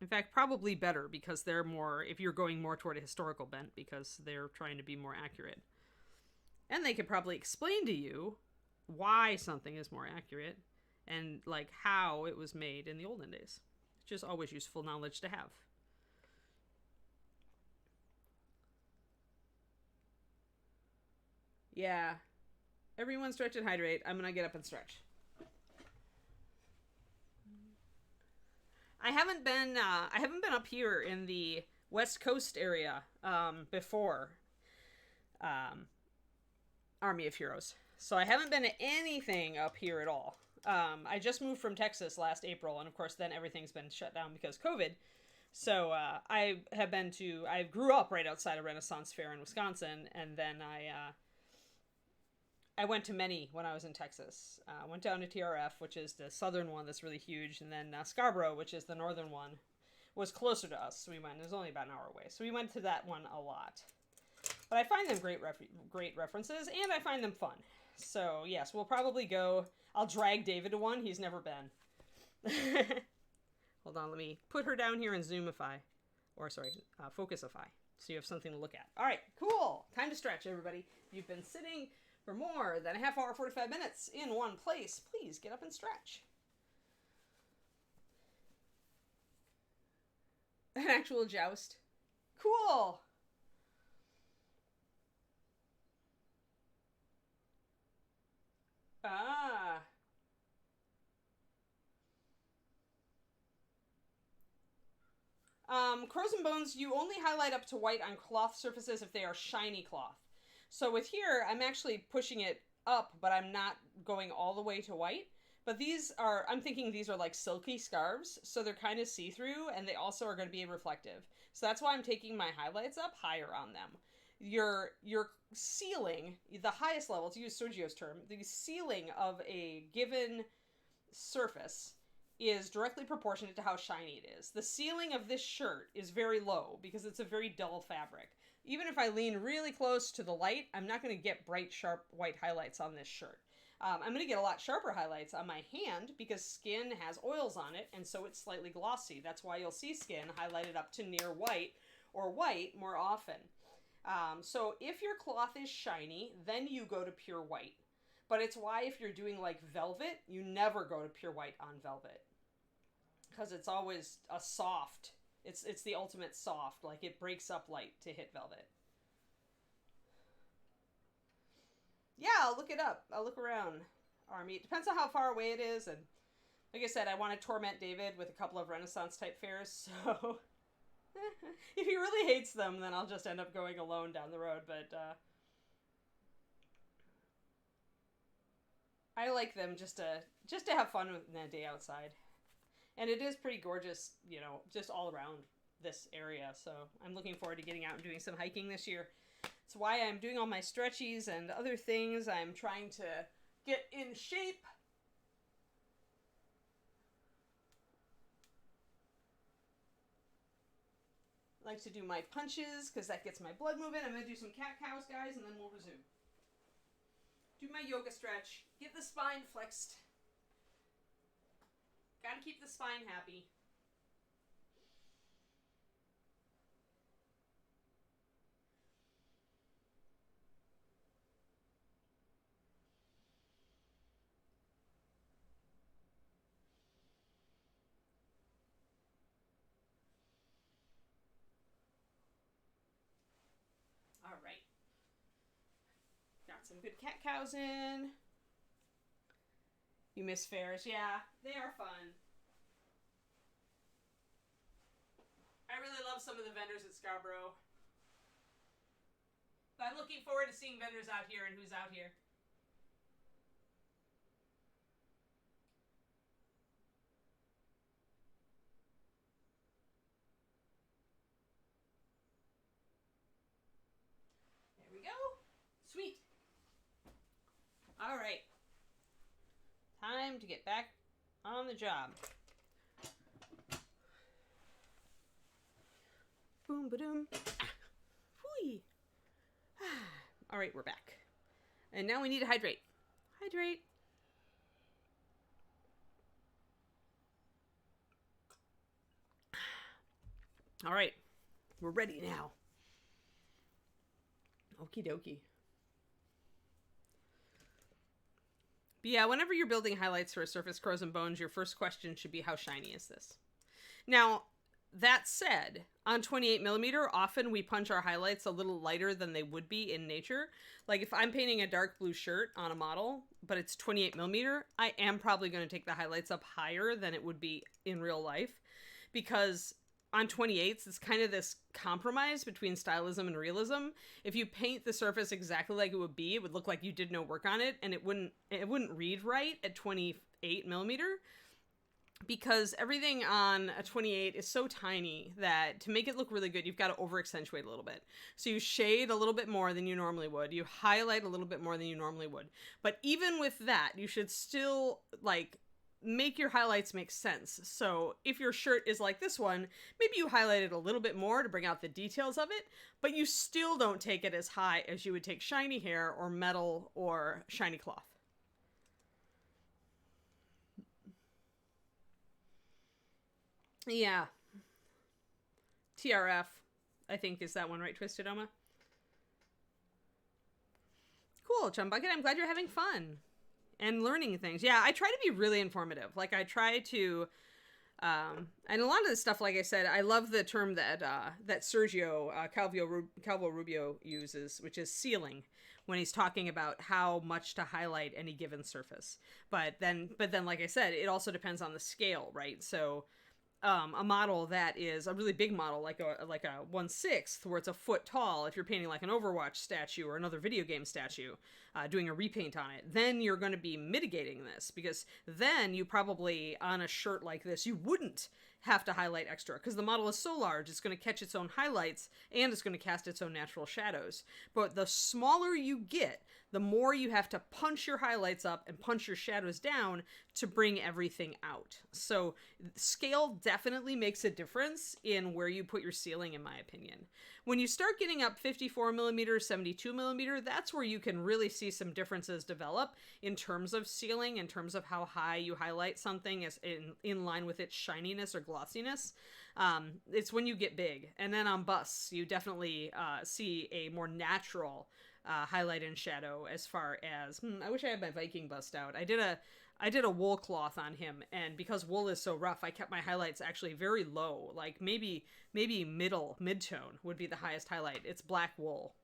In fact, probably better, because they're more, if you're going more toward a historical bent, because they're trying to be more accurate. And they could probably explain to you why something is more accurate, and like how it was made in the olden days. It's just always useful knowledge to have. Yeah. Everyone stretch and hydrate. I'm gonna get up and stretch. I haven't been up here in the West Coast area before Army of Heroes. So I haven't been to anything up here at all. I just moved from Texas last April, and of course then everything's been shut down because COVID. So I grew up right outside a Renaissance fair in Wisconsin, and then I went to many when I was in Texas. Went down to TRF, which is the southern one that's really huge, and then Scarborough, which is the northern one, was closer to us. So we went. It was only about an hour away. So we went to that one a lot. But I find them great references, and I find them fun. So yes, we'll probably go. I'll drag David to one. He's never been. Hold on, let me put her down here and Zoomify. Or sorry, Focusify. So you have something to look at. All right, cool. Time to stretch, everybody. You've been sitting for more than a half hour, 45 minutes in one place. Please get up and stretch. An actual joust. Cool. Ah. Crows and bones, you only highlight up to white on cloth surfaces if they are shiny cloth. So with here, I'm actually pushing it up, but I'm not going all the way to white. But these are, I'm thinking these are like silky scarves, so they're kind of see-through, and they also are going to be reflective. So that's why I'm taking my highlights up higher on them. Your ceiling, the highest level, to use Sergio's term, the ceiling of a given surface is directly proportionate to how shiny it is. The ceiling of this shirt is very low because it's a very dull fabric. Even if I lean really close to the light, I'm not going to get bright, sharp white highlights on this shirt. I'm going to get a lot sharper highlights on my hand because skin has oils on it, and so it's slightly glossy. That's why you'll see skin highlighted up to near white or white more often. So if your cloth is shiny, then you go to pure white. But it's why if you're doing like velvet, you never go to pure white on velvet. Because it's always a soft. It's the ultimate soft. Like it breaks up light to hit velvet. Yeah, I'll look it up. I'll look around Army. It depends on how far away it is. And like I said, I want to torment David with a couple of Renaissance type fairs. So if he really hates them, then I'll just end up going alone down the road. But I like them just to have fun with a day outside. And it is pretty gorgeous, you know, just all around this area. So I'm looking forward to getting out and doing some hiking this year. It's why I'm doing all my stretchies and other things. I'm trying to get in shape. I like to do my punches because that gets my blood moving. I'm going to do some cat-cows, guys, and then we'll resume. Do my yoga stretch. Get the spine flexed. Gotta keep the spine happy. All right. Got some good cat-cows in. You miss fairs? Yeah, they are fun. I really love some of the vendors at Scarborough. I'm looking forward to seeing vendors out here and who's out here. There we go. Sweet. All right. Time to get back on the job. Boom, ba-doom. Whee. All right, we're back. And now we need to hydrate. Hydrate. All right. We're ready now. Okie dokie. But yeah, whenever you're building highlights for a surface Crows and Bones, your first question should be, how shiny is this? Now, that said, on 28mm, often we punch our highlights a little lighter than they would be in nature. Like if I'm painting a dark blue shirt on a model, but it's 28mm, I am probably going to take the highlights up higher than it would be in real life, because on 28s, it's kind of this compromise between stylism and realism. If you paint the surface exactly like it would look like you did no work on it, and it wouldn't read right at 28mm, because everything on a 28 is so tiny that to make it look really good, you've got to over accentuate a little bit. So you shade a little bit more than you normally would. You highlight a little bit more than you normally would. But even with that, you should still like make your highlights make sense. So if your shirt is like this one, maybe you highlight it a little bit more to bring out the details of it, but you still don't take it as high as you would take shiny hair or metal or shiny cloth. Yeah. TRF, I think, is that one, right, Twisted Oma? Cool, Chum Bucket. I'm glad you're having fun and learning things. Yeah, I try to be really informative. Like, I try to, and a lot of this stuff, like I said, I love the term that that Sergio Calvo Rubio uses, which is sealing, when he's talking about how much to highlight any given surface. But then, like I said, it also depends on the scale, right? So a model that is a really big model, like a 1/6, where it's a foot tall, if you're painting like an Overwatch statue or another video game statue, doing a repaint on it, then you're going to be mitigating this, because then you probably, on a shirt like this, you wouldn't have to highlight extra, because the model is so large, it's going to catch its own highlights, and it's going to cast its own natural shadows. But the smaller you get, the more you have to punch your highlights up and punch your shadows down to bring everything out. So scale definitely makes a difference in where you put your sealing, in my opinion. When you start getting up 54mm, 72mm, that's where you can really see some differences develop in terms of sealing, in terms of how high you highlight something as in line with its shininess or glossiness. It's when you get big. And then on busts, you definitely see a more natural highlight and shadow, as far as, I wish I had my Viking bust out. I did a wool cloth on him, and because wool is so rough, I kept my highlights actually very low, like maybe mid-tone would be the highest highlight. It's black wool.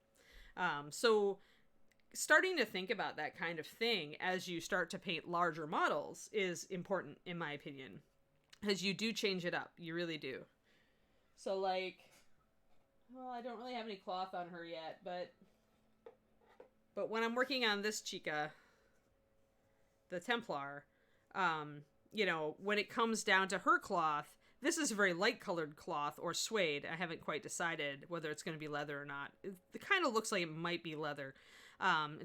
So starting to think about that kind of thing as you start to paint larger models is important, in my opinion, because you do change it up. You really do. So like, well, I don't really have any cloth on her yet, but when I'm working on this chica, the Templar, you know, when it comes down to her cloth, this is a very light colored cloth, or suede. I haven't quite decided whether it's going to be leather or not. It kind of looks like it might be leather.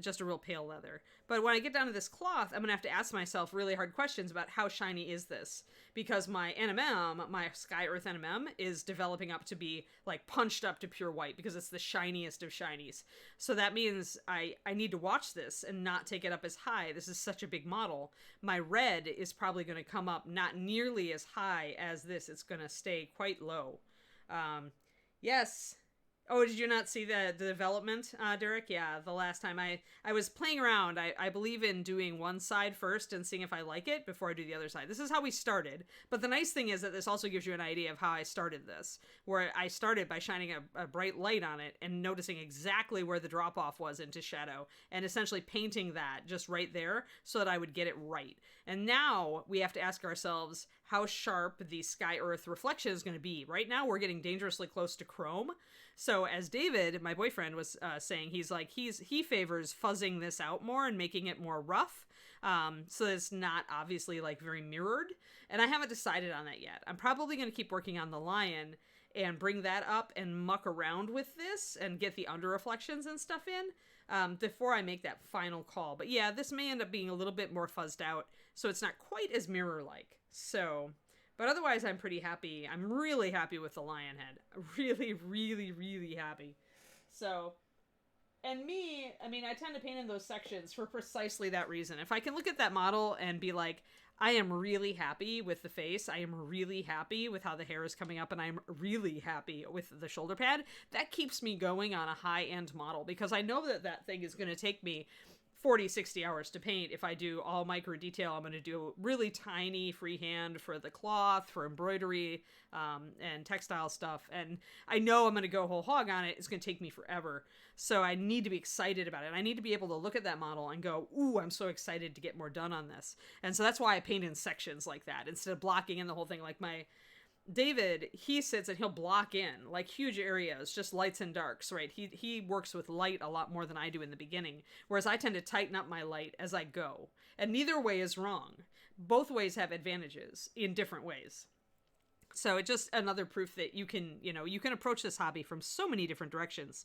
Just a real pale leather. But when I get down to this cloth, I'm going to have to ask myself really hard questions about how shiny is this? Because my NMM, my Sky Earth NMM, is developing up to be like punched up to pure white, because it's the shiniest of shinies. So that means I need to watch this and not take it up as high. This is such a big model. My red is probably going to come up not nearly as high as this. It's going to stay quite low. Yes. Oh, did you not see the development, Derek? Yeah, the last time I was playing around. I believe in doing one side first and seeing if I like it before I do the other side. This is how we started. But the nice thing is that this also gives you an idea of how I started this, where I started by shining a bright light on it and noticing exactly where the drop-off was into shadow, and essentially painting that just right there so that I would get it right. And now we have to ask ourselves how sharp the Sky Earth reflection is going to be. Right now we're getting dangerously close to chrome. So So as David, my boyfriend, was saying, he's like, he favors fuzzing this out more and making it more rough. So it's not obviously like very mirrored. And I haven't decided on that yet. I'm probably going to keep working on the lion and bring that up and muck around with this and get the under reflections and stuff in before I make that final call. But yeah, this may end up being a little bit more fuzzed out, so it's not quite as mirror-like. So, but otherwise I'm pretty happy. I'm really happy with the lion head. Really, really, really happy. So, and me, I mean, I tend to paint in those sections for precisely that reason. If I can look at that model and be like, I am really happy with the face, I am really happy with how the hair is coming up, and I'm really happy with the shoulder pad, that keeps me going on a high-end model, because I know that that thing is going to take me 40, 60 hours to paint. If I do all micro detail, I'm going to do really tiny freehand for the cloth, for embroidery, and textile stuff. And I know I'm going to go whole hog on it. It's going to take me forever. So I need to be excited about it. I need to be able to look at that model and go, ooh, I'm so excited to get more done on this. And so that's why I paint in sections like that, instead of blocking in the whole thing. Like my David, he sits and he'll block in like huge areas, just lights and darks, right? He works with light a lot more than I do in the beginning, whereas I tend to tighten up my light as I go. And neither way is wrong. Both ways have advantages in different ways. So it's just another proof that you can approach this hobby from so many different directions.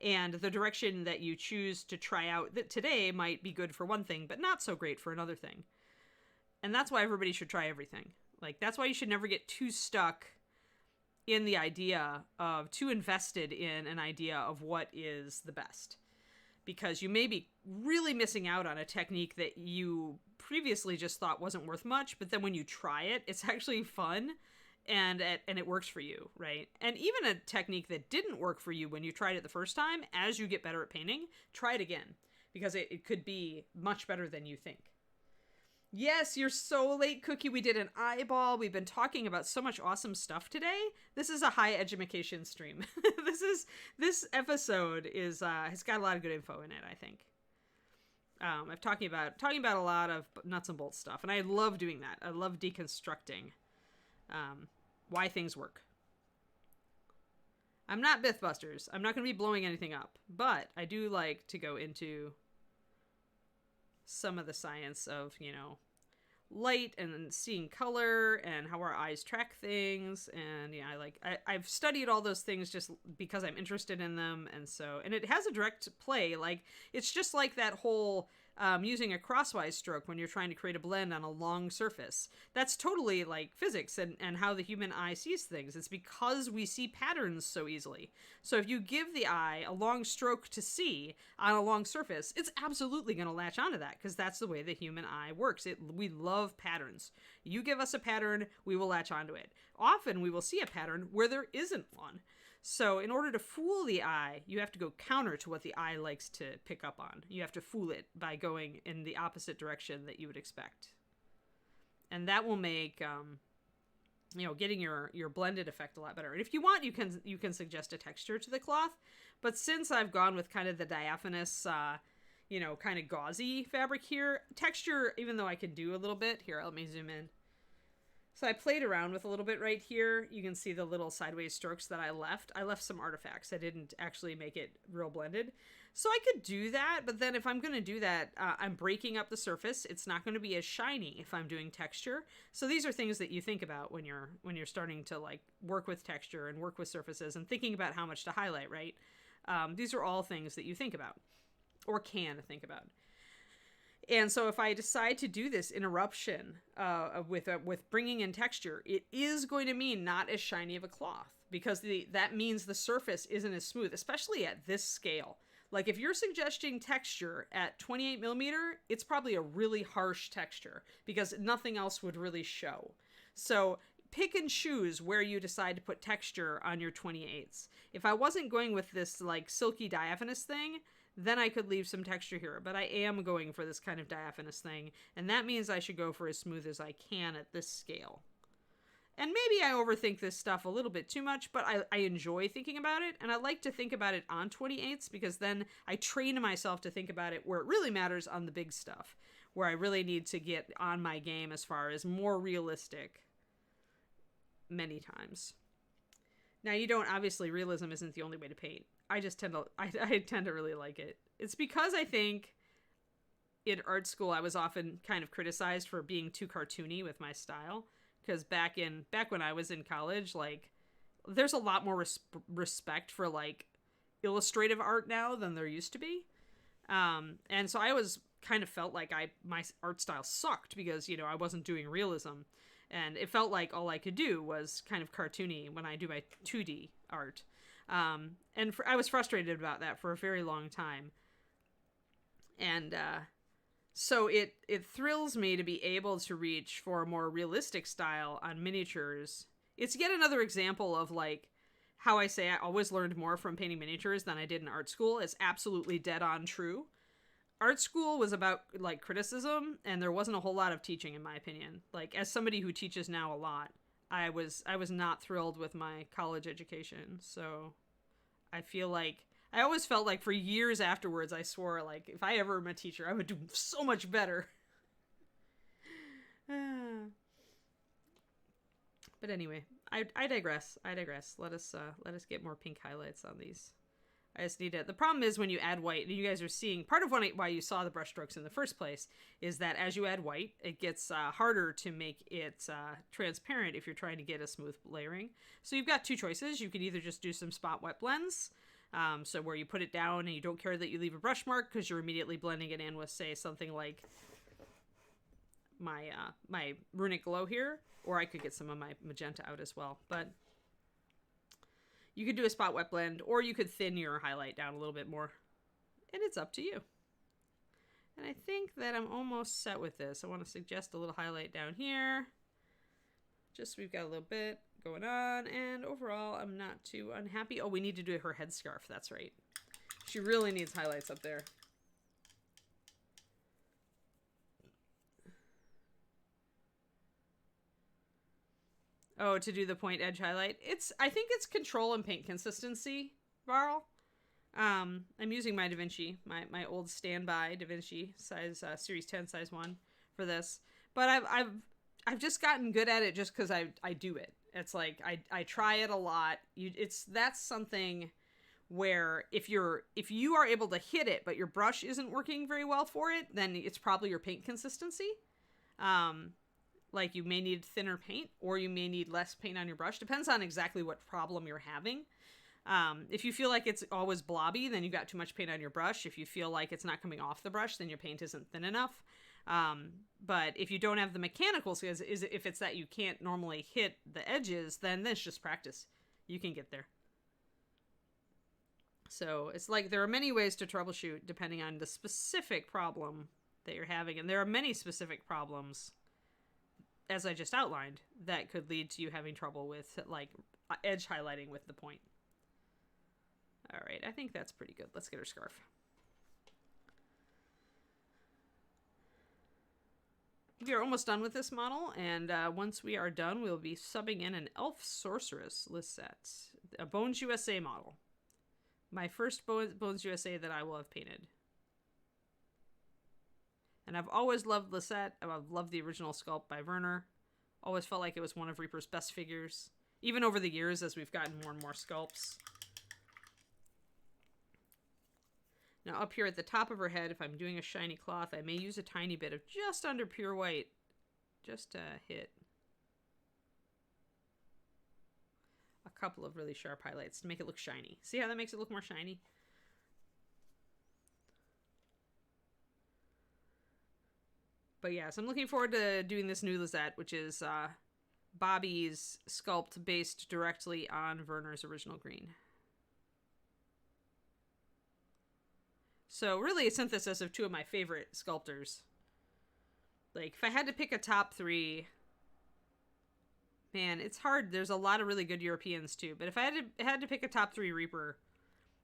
And the direction that you choose to try out that today might be good for one thing, but not so great for another thing. And that's why everybody should try everything. Like, that's why you should never get too stuck in the idea of, too invested in an idea of what is the best. Because you may be really missing out on a technique that you previously just thought wasn't worth much, but then when you try it, it's actually fun and it works for you, right? And even a technique that didn't work for you when you tried it the first time, as you get better at painting, try it again. Because it could be much better than you think. Yes, you're so late, Cookie. We did an eyeball. We've been talking about so much awesome stuff today. This is a high education stream. This episode is has got a lot of good info in it, I think. I'm talking about a lot of nuts and bolts stuff, and I love doing that. I love deconstructing why things work. I'm not Mythbusters. I'm not going to be blowing anything up, but I do like to go into some of the science of, light and seeing color and how our eyes track things. And I've studied all those things just because I'm interested in them. And it has a direct play. Like, it's just like that whole using a crosswise stroke when you're trying to create a blend on a long surface. That's totally like physics and how the human eye sees things. It's because we see patterns so easily. So if you give the eye a long stroke to see on a long surface, it's absolutely going to latch onto that, because that's the way the human eye works. We love patterns. You give us a pattern, we will latch onto it. Often we will see a pattern where there isn't one. So in order to fool the eye, you have to go counter to what the eye likes to pick up on. You have to fool it by going in the opposite direction that you would expect. And that will make, getting your blended effect a lot better. And if you want, you can suggest a texture to the cloth. But since I've gone with kind of the diaphanous, kind of gauzy fabric here, texture, even though I can do a little bit, here, let me zoom in. So I played around with a little bit right here. You can see the little sideways strokes that I left. I left some artifacts. I didn't actually make it real blended. So I could do that, but then if I'm going to do that, I'm breaking up the surface. It's not going to be as shiny if I'm doing texture. So these are things that you think about when you're starting to like work with texture and work with surfaces and thinking about how much to highlight, right? These are all things that you think about or can think about. And so if I decide to do this interruption with bringing in texture, it is going to mean not as shiny of a cloth, because that means the surface isn't as smooth, especially at this scale. Like if you're suggesting texture at 28 millimeter, it's probably a really harsh texture because nothing else would really show. So pick and choose where you decide to put texture on your 28s. If I wasn't going with this like silky diaphanous thing, then I could leave some texture here, but I am going for this kind of diaphanous thing, and that means I should go for as smooth as I can at this scale. And maybe I overthink this stuff a little bit too much, but I enjoy thinking about it, and I like to think about it on 28s, because then I train myself to think about it where it really matters, on the big stuff, where I really need to get on my game as far as more realistic many times. Now, you don't, obviously, realism isn't the only way to paint. I just tend to, I tend to really like it. It's because I think in art school, I was often kind of criticized for being too cartoony with my style. Because back when I was in college, like, there's a lot more respect for, like, illustrative art now than there used to be. And so I always kind of felt like my art style sucked because, you know, I wasn't doing realism. And it felt like all I could do was kind of cartoony when I do my 2D art. And I was frustrated about that for a very long time. And so it thrills me to be able to reach for a more realistic style on miniatures. It's yet another example of, like, how I say I always learned more from painting miniatures than I did in art school. It's absolutely dead on true. Art school was about, like, criticism, and there wasn't a whole lot of teaching, in my opinion. Like, as somebody who teaches now a lot, I was not thrilled with my college education. So I feel like I always felt like for years afterwards, I swore, like, if I ever am a teacher, I would do so much better. But anyway, I digress. Let us get more pink highlights on these. I just need to. The problem is when you add white, and you guys are seeing part of why you saw the brush strokes in the first place is that as you add white, it gets harder to make it transparent if you're trying to get a smooth layering. So you've got two choices. You could either just do some spot wet blends, so where you put it down and you don't care that you leave a brush mark because you're immediately blending it in with, say, something like my runic glow here, or I could get some of my magenta out as well, but you could do a spot wet blend, or you could thin your highlight down a little bit more, and it's up to you. And I think that I'm almost set with this. I want to suggest a little highlight down here, just so we've got a little bit going on, and overall I'm not too unhappy. Oh, we need to do her headscarf, that's right. She really needs highlights up there. Oh, to do the point edge highlight. I think it's control and paint consistency, Varl. I'm using my DaVinci, my old standby DaVinci size Series 10 size 1 for this. But I've just gotten good at it just because I do it. It's like I try it a lot. That's something where if you are able to hit it but your brush isn't working very well for it, then it's probably your paint consistency. Like, you may need thinner paint, or you may need less paint on your brush. Depends on exactly what problem you're having. If you feel like it's always blobby, then you've got too much paint on your brush. If you feel like it's not coming off the brush, then your paint isn't thin enough. But if you don't have the mechanicals, if it's that you can't normally hit the edges, then it's just practice. You can get there. So it's like there are many ways to troubleshoot depending on the specific problem that you're having. And there are many specific problems, as I just outlined, that could lead to you having trouble with, like, edge highlighting with the point. All right, I think that's pretty good. Let's get her scarf. We are almost done with this model, and once we are done, we'll be subbing in an Elf Sorceress Lisette, a Bones USA model. My first Bones USA that I will have painted. And I've always loved Lisette. I've loved the original sculpt by Werner. Always felt like it was one of Reaper's best figures. Even over the years as we've gotten more and more sculpts. Now up here at the top of her head, if I'm doing a shiny cloth, I may use a tiny bit of just under pure white. Just to hit a couple of really sharp highlights to make it look shiny. See how that makes it look more shiny? But yeah, so I'm looking forward to doing this new Lisette, which is Bobby's sculpt based directly on Werner's original green. So really a synthesis of two of my favorite sculptors. Like, if I had to pick a top three, man, it's hard. There's a lot of really good Europeans too. But if I had to pick a top three Reaper,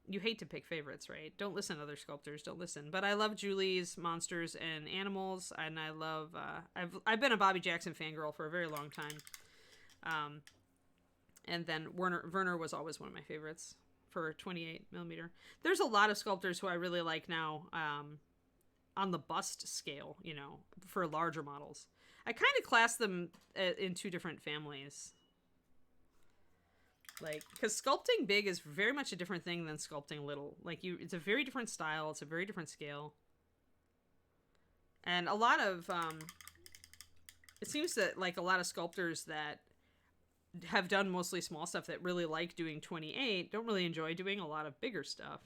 you hate to pick favorites, right? Don't listen to other sculptors. Don't listen. But I love Julie's Monsters and Animals, and I love. I've been a Bobby Jackson fangirl for a very long time. And then Werner was always one of my favorites for 28mm. There's a lot of sculptors who I really like now, on the bust scale, you know, for larger models. I kind of class them in two different families. Like, because sculpting big is very much a different thing than sculpting little. Like, it's a very different style. It's a very different scale. And a lot of, it seems that, like, a lot of sculptors that have done mostly small stuff that really like doing 28 don't really enjoy doing a lot of bigger stuff.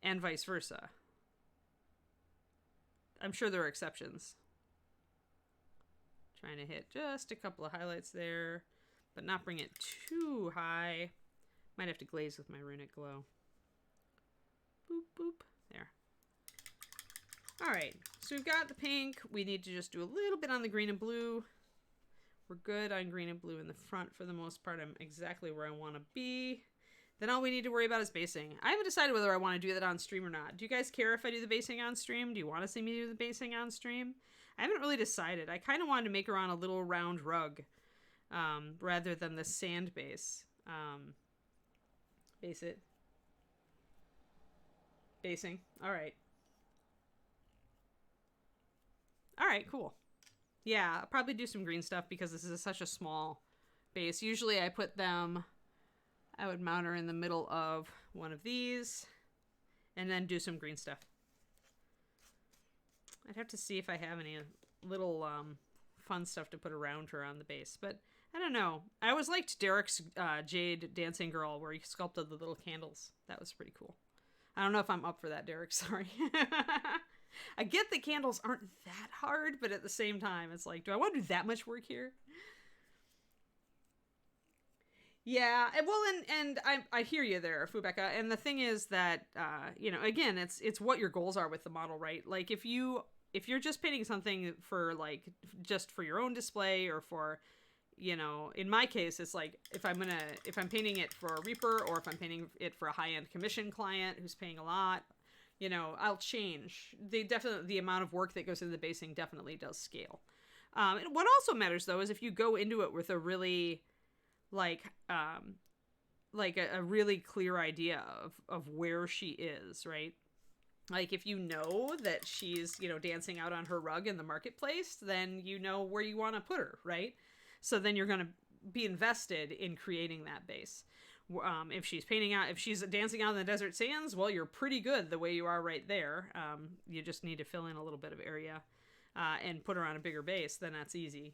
And vice versa. I'm sure there are exceptions. Trying to hit just a couple of highlights there, but not bring it too high. Might have to glaze with my runic glow. Boop, boop. There. All right, so we've got the pink. We need to just do a little bit on the green and blue. We're good on green and blue in the front for the most part. I'm exactly where I want to be. Then all we need to worry about is basing. I haven't decided whether I want to do that on stream or not. Do you guys care if I do the basing on stream? Do you want to see me do the basing on stream? I haven't really decided. I kind of wanted to make her on a little round rug rather than the sand base. Base it. Basing. All right. All right, cool. Yeah, I'll probably do some green stuff because this is such a small base. Usually I put them, I would mount her in the middle of one of these and then do some green stuff. I'd have to see if I have any little fun stuff to put around her on the base, but I don't know. I always liked Derek's Jade Dancing Girl where he sculpted the little candles. That was pretty cool. I don't know if I'm up for that, Derek. Sorry. I get that candles aren't that hard, but at the same time, it's like, do I want to do that much work here? Yeah, well, and I hear you there, Fubeka. And the thing is that, you know, again, it's what your goals are with the model, right? Like, if you're just painting something for, like, just for your own display or for, you know, in my case, it's like, if I'm painting it for a Reaper or if I'm painting it for a high-end commission client who's paying a lot, you know, I'll change. The amount of work that goes into the basing definitely does scale. And what also matters, though, is if you go into it with a really, like a really clear idea of where she is, right? Like, if you know that she's, you know, dancing out on her rug in the marketplace, then you know where you want to put her, right? So then you're going to be invested in creating that base. If she's dancing out in the desert sands, well, you're pretty good the way you are right there. You just need to fill in a little bit of area and put her on a bigger base. Then that's easy.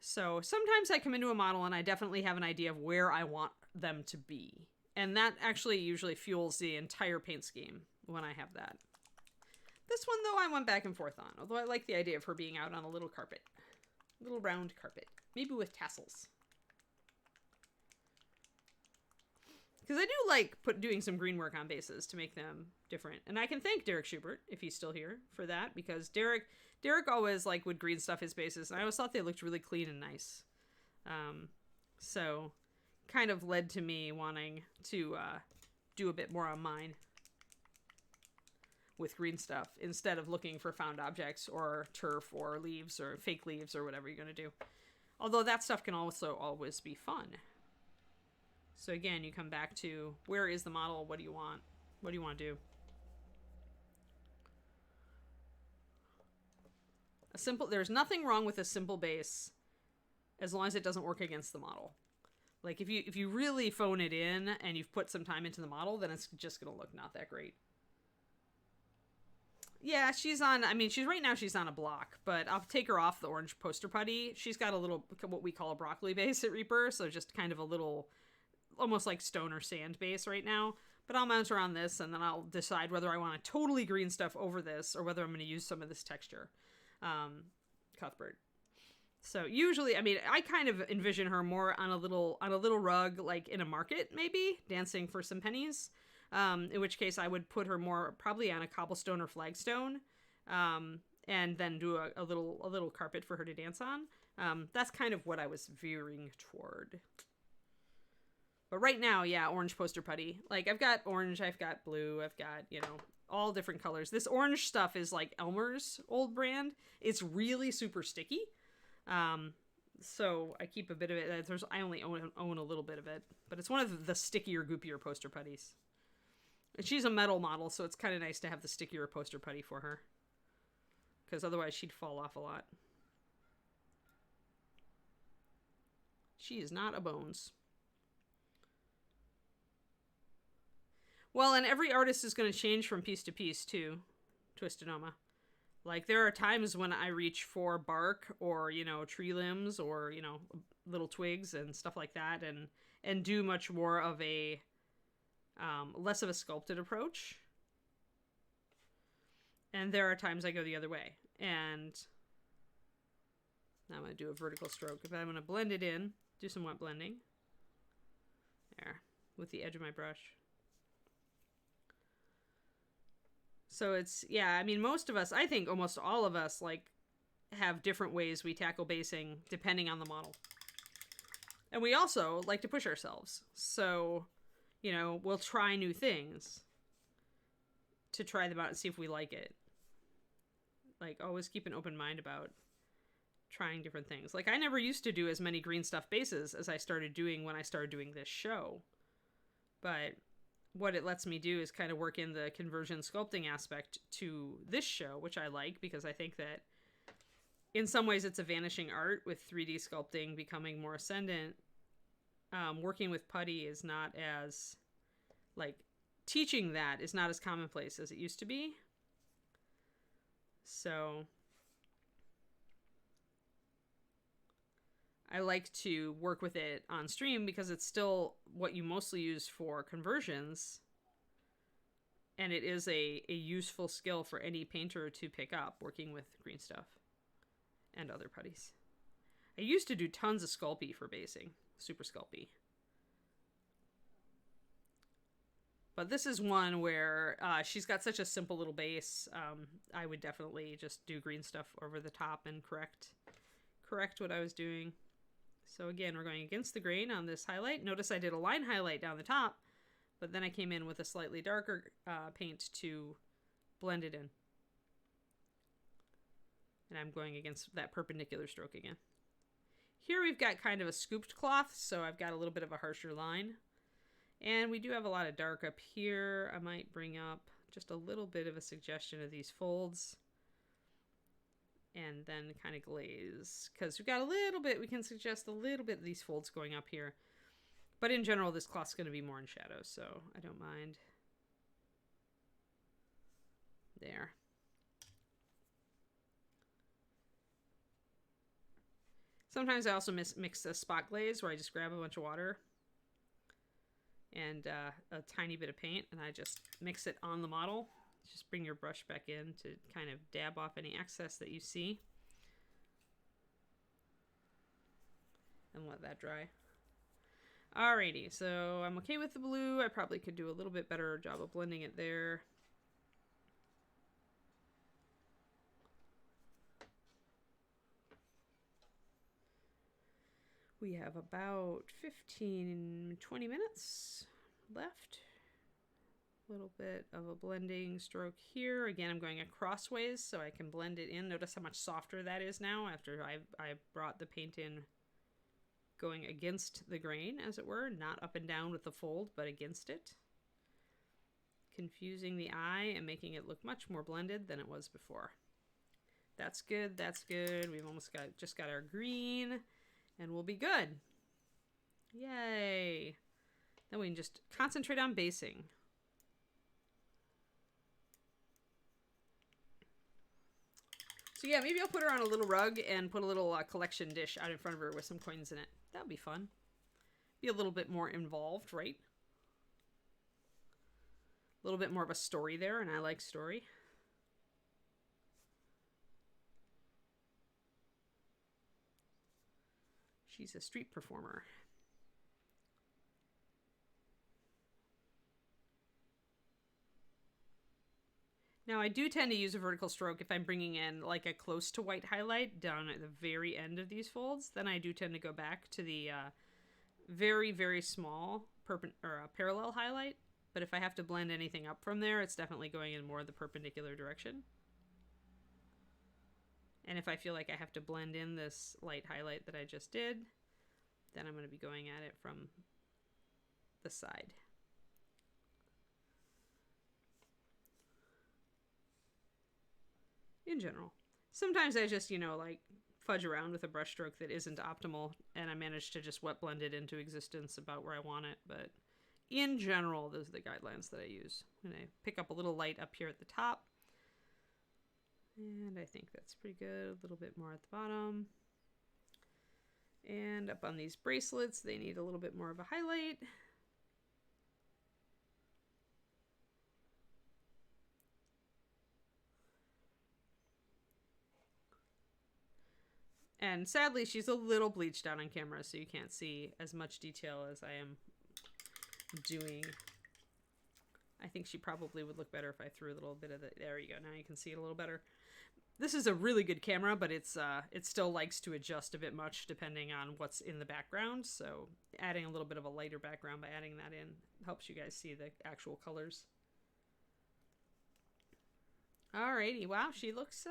So sometimes I come into a model and I definitely have an idea of where I want them to be. And that actually usually fuels the entire paint scheme when I have that. This one, though, I went back and forth on, although I like the idea of her being out on a little carpet. A little round carpet. Maybe with tassels. Because I do like doing some green work on bases to make them different. And I can thank Derek Schubert, if he's still here, for that. Because Derek always would green stuff his bases. And I always thought they looked really clean and nice. So kind of led to me wanting to do a bit more on mine with green stuff instead of looking for found objects or turf or leaves or fake leaves or whatever you're going to do. Although that stuff can also always be fun. So again, you come back to, where is the model? What do you want? What do you want to do? There's nothing wrong with a simple base as long as it doesn't work against the model. Like, if you really phone it in and you've put some time into the model, then it's just going to look not that great. Yeah, right now she's on a block, but I'll take her off the orange poster putty. She's got a little, what we call a broccoli base at Reaper, so just kind of a little, almost like stone or sand base right now. But I'll mount her on this, and then I'll decide whether I want to totally green stuff over this, or whether I'm going to use some of this texture. Cuthbert. So usually, I kind of envision her more on a little rug, like in a market, maybe, dancing for some pennies. In which case I would put her more probably on a cobblestone or flagstone, and then do a little carpet for her to dance on. That's kind of what I was veering toward. But right now, yeah, orange poster putty. Like, I've got orange, I've got blue, I've got, all different colors. This orange stuff is like Elmer's old brand. It's really super sticky. So I keep a bit of it. I only own a little bit of it, but it's one of the stickier, goopier poster putties. And she's a metal model, so it's kind of nice to have the stickier poster putty for her, because otherwise she'd fall off a lot. She is not a bones. Well, and every artist is going to change from piece to piece, too. Twistonoma. Like, there are times when I reach for bark or, you know, tree limbs or, you know, little twigs and stuff like that and do much more of a, less of a sculpted approach. And there are times I go the other way. And now I'm going to do a vertical stroke. If I'm going to blend it in, do some wet blending. There, with the edge of my brush. So it's, yeah, I mean, most of us, I think almost all of us, like, have different ways we tackle basing depending on the model. And we also like to push ourselves. So, you know, we'll try new things to try them out and see if we like it. Like, always keep an open mind about trying different things. Like, I never used to do as many green stuff bases as I started doing when I started doing this show. But what it lets me do is kind of work in the conversion sculpting aspect to this show, which I like because I think that in some ways it's a vanishing art with 3D sculpting becoming more ascendant. Working with putty is not as, like, teaching that is not as commonplace as it used to be. So I like to work with it on stream because it's still what you mostly use for conversions. And it is a useful skill for any painter to pick up working with green stuff and other putties. I used to do tons of Sculpey for basing, super Sculpey. But this is one where she's got such a simple little base. I would definitely just do green stuff over the top and correct what I was doing. So again, we're going against the grain on this highlight. Notice I did a line highlight down the top, but then I came in with a slightly darker paint to blend it in. And I'm going against that perpendicular stroke again. Here we've got kind of a scooped cloth, so I've got a little bit of a harsher line. And we do have a lot of dark up here. I might bring up just a little bit of a suggestion of these folds. And then kind of glaze. Because we've got a little bit, we can suggest a little bit of these folds going up here. But in general, this cloth's going to be more in shadow, so I don't mind. There. Sometimes I also mix a spot glaze where I just grab a bunch of water and a tiny bit of paint, and I just mix it on the model. Just bring your brush back in to kind of dab off any excess that you see. And let that dry. Alrighty, so I'm okay with the blue. I probably could do a little bit better job of blending it there. We have about 15-20 minutes left. A little bit of a blending stroke here. Again, I'm going crossways so I can blend it in. Notice how much softer that is now after I brought the paint in going against the grain, as it were. Not up and down with the fold, but against it. Confusing the eye and making it look much more blended than it was before. That's good, that's good. We've almost just got our green. And we'll be good. Yay. Then we can just concentrate on basing. So yeah, maybe I'll put her on a little rug and put a little collection dish out in front of her with some coins in it. That would be fun. Be a little bit more involved, right? A little bit more of a story there, and I like story. She's a street performer. Now I do tend to use a vertical stroke if I'm bringing in like a close to white highlight down at the very end of these folds. Then I do tend to go back to the very, very small parallel highlight. But if I have to blend anything up from there, it's definitely going in more the perpendicular direction. And if I feel like I have to blend in this light highlight that I just did, then I'm going to be going at it from the side. In general. Sometimes I just, you know, like fudge around with a brush stroke that isn't optimal, and I managed to just wet blend it into existence about where I want it. But in general, those are the guidelines that I use. And I pick up a little light up here at the top. And I think that's pretty good. A little bit more at the bottom. And up on these bracelets, they need a little bit more of a highlight. And sadly, she's a little bleached out on camera, so you can't see as much detail as I am doing. I think she probably would look better if I threw a little bit of the... There you go. Now you can see it a little better. This is a really good camera, but it still likes to adjust a bit much depending on what's in the background. So adding a little bit of a lighter background by adding that in helps you guys see the actual colors. Alrighty, wow, she looks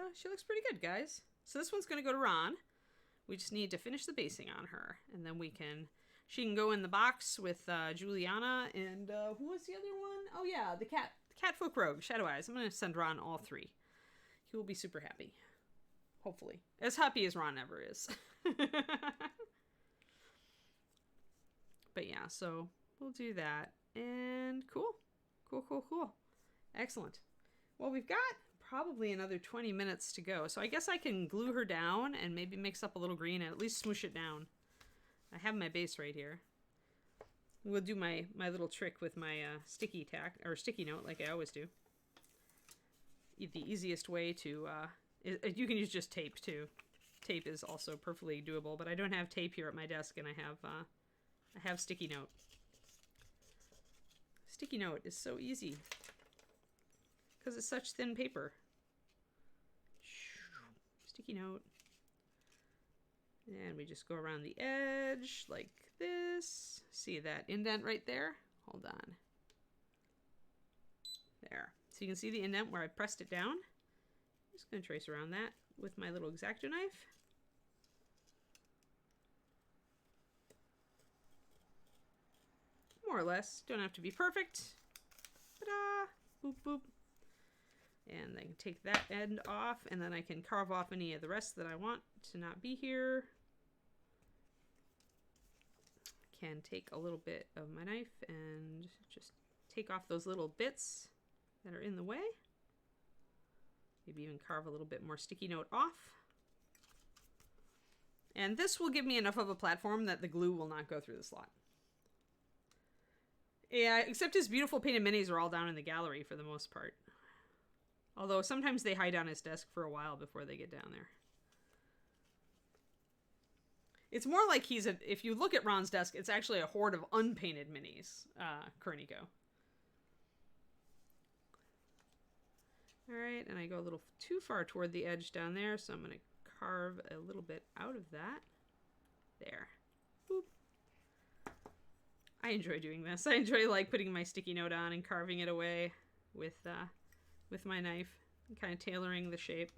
pretty good, guys. So this one's gonna go to Ron. We just need to finish the basing on her, and then she can go in the box with Juliana and who was the other one? Oh yeah, the cat folk rogue, Shadow Eyes. I'm gonna send Ron all three. He will be super happy, hopefully, as happy as Ron ever is. But yeah, so we'll do that, and cool, excellent. Well, we've got probably another 20 minutes to go. So I guess I can glue her down and maybe mix up a little green and at least smoosh it down. I have my base right here. We'll do my little trick with my sticky tack or sticky note like I always do. The easiest way to, you can use just tape too. Tape is also perfectly doable, but I don't have tape here at my desk, and I have sticky note. Sticky note is so easy because it's such thin paper. Sticky note. And we just go around the edge like this. See that indent right there? Hold on. There. So you can see the indent where I pressed it down. I'm just going to trace around that with my little X-Acto knife. More or less. Don't have to be perfect. Ta-da! Boop, boop. And I can take that end off, and then I can carve off any of the rest that I want to not be here. Can take a little bit of my knife and just take off those little bits that are in the way. Maybe even carve a little bit more sticky note off. And this will give me enough of a platform that the glue will not go through the slot. Yeah, except his beautiful painted minis are all down in the gallery for the most part. Although sometimes they hide on his desk for a while before they get down there. It's more like if you look at Ron's desk, it's actually a horde of unpainted minis, Kernico. Alright, and I go a little too far toward the edge down there, so I'm going to carve a little bit out of that. There. Boop. I enjoy doing this. I enjoy like putting my sticky note on and carving it away with my knife and kind of tailoring the shape.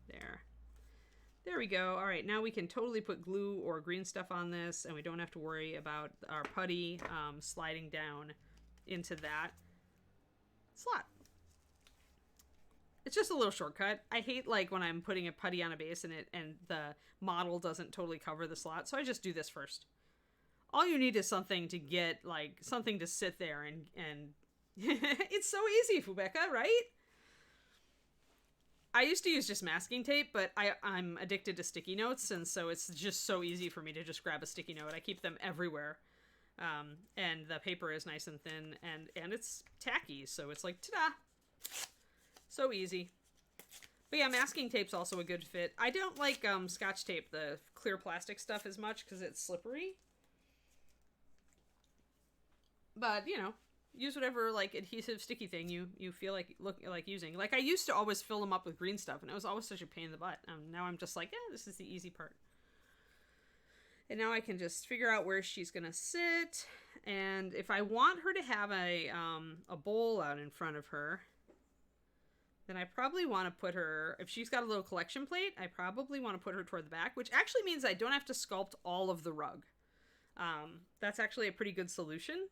There we go. All right, now we can totally put glue or green stuff on this, and we don't have to worry about our putty sliding down into that slot. It's just a little shortcut. I hate like when I'm putting a putty on a base and the model doesn't totally cover the slot, so I just do this first. All you need is something to get, like, something to sit there and it's so easy, Fubeka, right? I used to use just masking tape, but I'm addicted to sticky notes, and so it's just so easy for me to just grab a sticky note. I keep them everywhere. And the paper is nice and thin, and it's tacky, so it's like, ta-da! So easy. But yeah, masking tape's also a good fit. I don't like Scotch tape, the clear plastic stuff, as much, because it's slippery. But, you know, use whatever, like, adhesive sticky thing you feel like using. Like, I used to always fill them up with green stuff, and it was always such a pain in the butt. Now I'm just like, this is the easy part. And now I can just figure out where she's gonna sit. And if I want her to have a bowl out in front of her, then I probably want to put her, if she's got a little collection plate, I probably want to put her toward the back, which actually means I don't have to sculpt all of the rug. That's actually a pretty good solution.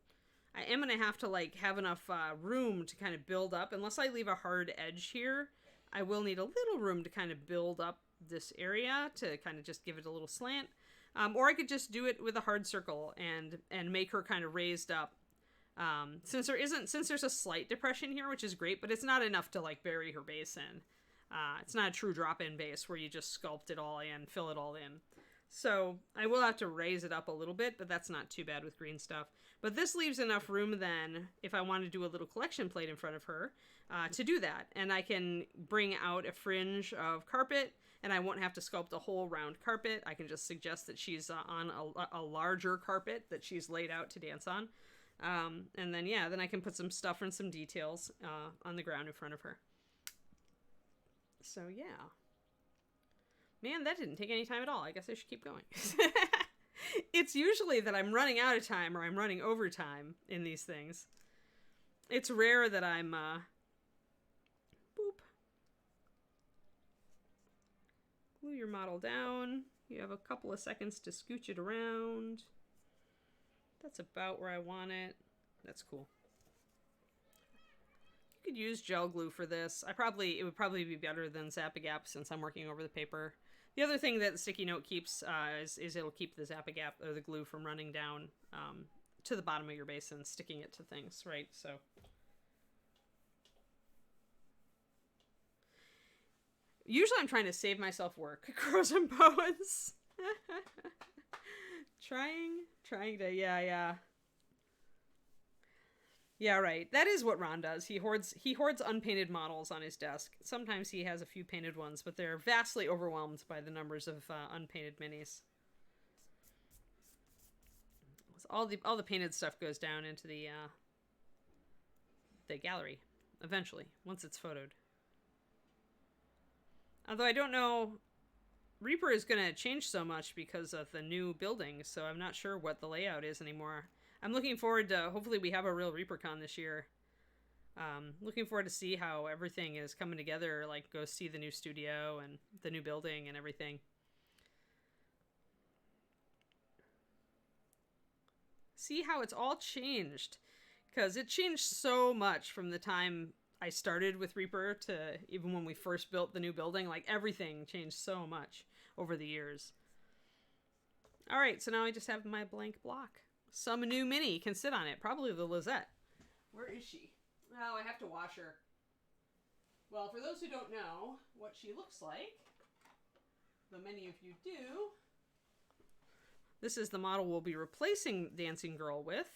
I am going to have to, like, have enough room to kind of build up. Unless I leave a hard edge here, I will need a little room to kind of build up this area to kind of just give it a little slant. Or I could just do it with a hard circle and make her kind of raised up. Since there's a slight depression here, which is great, but it's not enough to like bury her base in. It's not a true drop-in base where you just sculpt it all in, fill it all in. So I will have to raise it up a little bit, but that's not too bad with green stuff. But this leaves enough room then, if I want to do a little collection plate in front of her, to do that. And I can bring out a fringe of carpet, and I won't have to sculpt a whole round carpet. I can just suggest that she's on a larger carpet that she's laid out to dance on. And then, yeah, then I can put some stuff and some details on the ground in front of her. So, yeah. Man, that didn't take any time at all. I guess I should keep going. It's usually that I'm running out of time or I'm running over time in these things. It's rare that I'm, boop. Glue your model down. You have a couple of seconds to scooch it around. That's about where I want it. That's cool. You could use gel glue for this. It would probably be better than Zap-A-Gap since I'm working over the paper. The other thing that the sticky note keeps is it'll keep the Zap-A-Gap or the glue from running down to the bottom of your base and sticking it to things, right? So usually I'm trying to save myself work. Crows and bones. Trying to, yeah. Yeah, right. That is what Ron does. He hoards unpainted models on his desk. Sometimes he has a few painted ones, but they're vastly overwhelmed by the numbers of unpainted minis. So all the painted stuff goes down into the gallery eventually, once it's photoed. Although I don't know, Reaper is going to change so much because of the new building, so I'm not sure what the layout is anymore. I'm looking forward to, hopefully we have a real ReaperCon this year. Looking forward to see how everything is coming together, like go see the new studio and the new building and everything. See how it's all changed, because it changed so much from the time I started with Reaper to even when we first built the new building. Like everything changed so much over the years. All right, so now I just have my blank block. Some new mini can sit on it. Probably the Lizette. Where is she? Oh, I have to wash her. Well, for those who don't know what she looks like, though many of you do, this is the model we'll be replacing Dancing Girl with.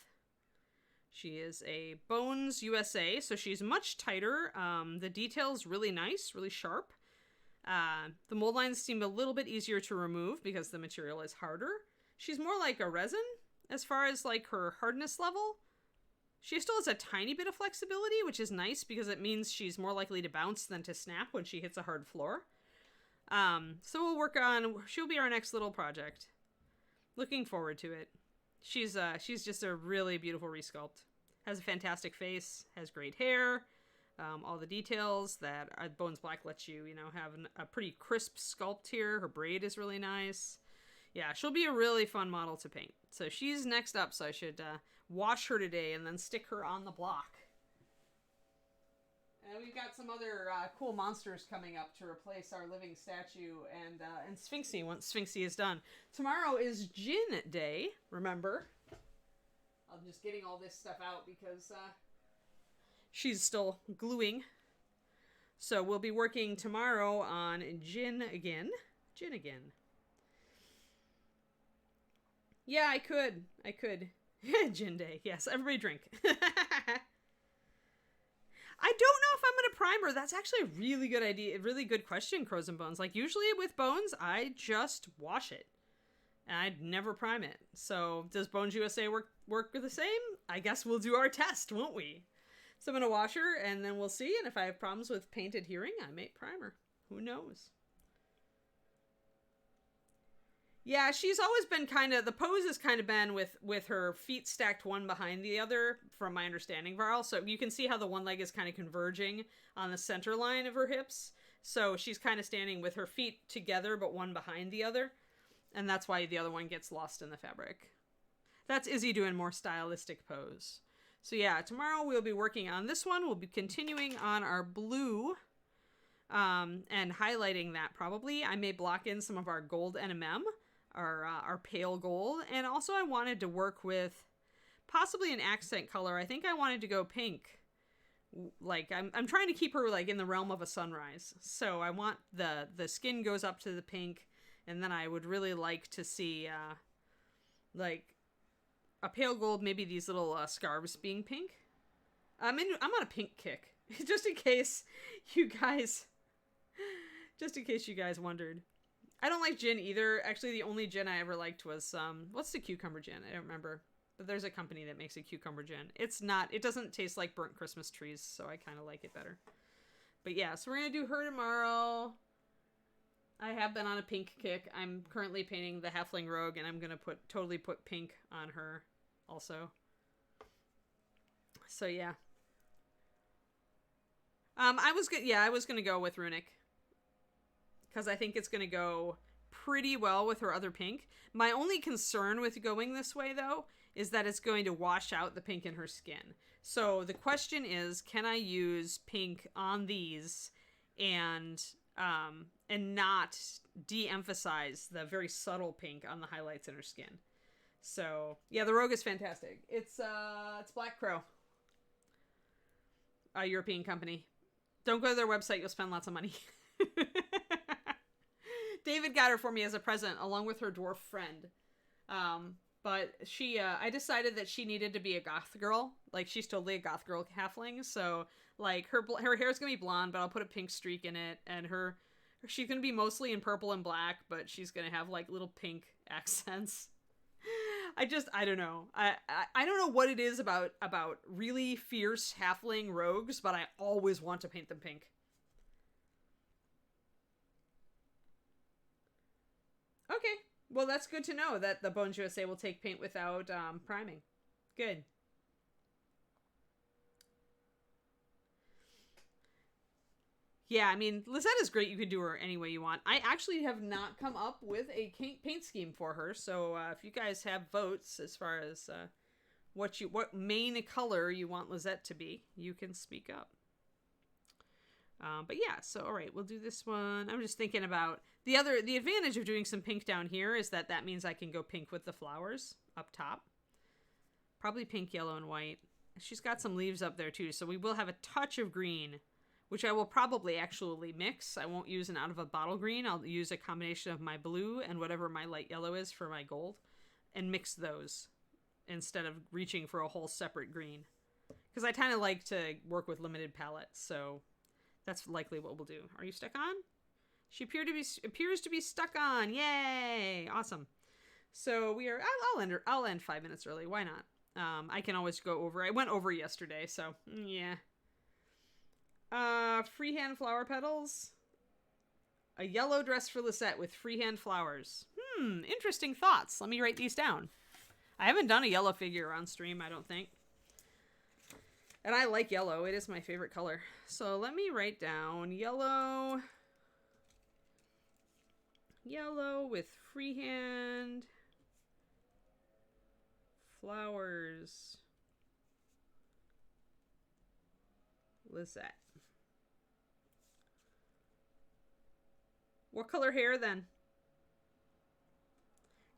She is a Bones USA, so she's much tighter. The detail's really nice, really sharp. The mold lines seem a little bit easier to remove because the material is harder. She's more like a resin as far as like her hardness level. She still has a tiny bit of flexibility, which is nice because it means she's more likely to bounce than to snap when she hits a hard floor. So we'll work on, she'll be our next little project. Looking forward to it. She's just a really beautiful resculpt. Has a fantastic face, has great hair, all the details that Bones Black lets you, have a pretty crisp sculpt here. Her braid is really nice. Yeah, she'll be a really fun model to paint. So she's next up, so I should wash her today and then stick her on the block. And we've got some other cool monsters coming up to replace our living statue and Sphinxie once Sphinxie is done. Tomorrow is Gin Day, remember? I'm just getting all this stuff out because she's still gluing. So we'll be working tomorrow on Gin again. Gin again. Yeah, I could. Gin Day. Yes, everybody drink. I don't know if I'm going to prime her. That's actually a really good idea. A really good question, Crows and Bones. Like, usually with Bones, I just wash it. And I'd never prime it. So, does Bones USA work the same? I guess we'll do our test, won't we? So, I'm going to wash her, and then we'll see. And if I have problems with paint adhering, I may prime her. Who knows? Yeah, she's always been the pose has kind of been with her feet stacked one behind the other, from my understanding, Varl. So you can see how the one leg is kind of converging on the center line of her hips. So she's kind of standing with her feet together, but one behind the other. And that's why the other one gets lost in the fabric. That's Izzy doing more stylistic pose. So yeah, tomorrow we'll be working on this one. We'll be continuing on our blue and highlighting that probably. I may block in some of our gold NMM, our pale gold. And also I wanted to work with possibly an accent color. I think I wanted to go pink. Like I'm trying to keep her like in the realm of a sunrise. So I want the skin goes up to the pink, and then I would really like to see like a pale gold, maybe these little scarves being pink. I'm on a pink kick. just in case you guys wondered. I don't like gin either. Actually, the only gin I ever liked was what's the cucumber gin? I don't remember. But there's a company that makes a cucumber gin. It doesn't taste like burnt Christmas trees, so I kind of like it better. But yeah, so we're going to do her tomorrow. I have been on a pink kick. I'm currently painting the Halfling Rogue, and I'm going to totally put pink on her also. So yeah. I was going to go with Runic, because I think it's going to go pretty well with her other pink. My only concern with going this way, though, is that it's going to wash out the pink in her skin. So the question is, can I use pink on these and not de-emphasize the very subtle pink on the highlights in her skin? So yeah, the Rogue is fantastic. It's Black Crow, a European company. Don't go to their website; you'll spend lots of money. David got her for me as a present, along with her dwarf friend. But I decided that she needed to be a goth girl. Like, she's totally a goth girl halfling. So, like, her hair's gonna be blonde, but I'll put a pink streak in it. And she's gonna be mostly in purple and black, but she's gonna have, like, little pink accents. I don't know. I don't know what it is about really fierce halfling rogues, but I always want to paint them pink. Okay. Well, that's good to know that the Bones USA will take paint without priming. Good. Yeah, I mean, Lisette is great. You can do her any way you want. I actually have not come up with a paint scheme for her, so if you guys have votes as far as what main color you want Lisette to be, you can speak up. But yeah, so all right, we'll do this one. I'm just thinking about the advantage of doing some pink down here is that means I can go pink with the flowers up top. Probably pink, yellow, and white. She's got some leaves up there too, so we will have a touch of green, which I will probably actually mix. I won't use an out of a bottle green. I'll use a combination of my blue and whatever my light yellow is for my gold, and mix those instead of reaching for a whole separate green. Because I kind of like to work with limited palettes, so that's likely what we'll do. Are you stuck on? She appears to be stuck on. Yay! Awesome. So we are. I'll end 5 minutes early. Why not? I can always go over. I went over yesterday, so yeah. Freehand flower petals. A yellow dress for Lisette with freehand flowers. Interesting thoughts. Let me write these down. I haven't done a yellow figure on stream, I don't think. And I like yellow. It is my favorite color. So let me write down yellow. Yellow with freehand flowers. Lisette. What color hair then?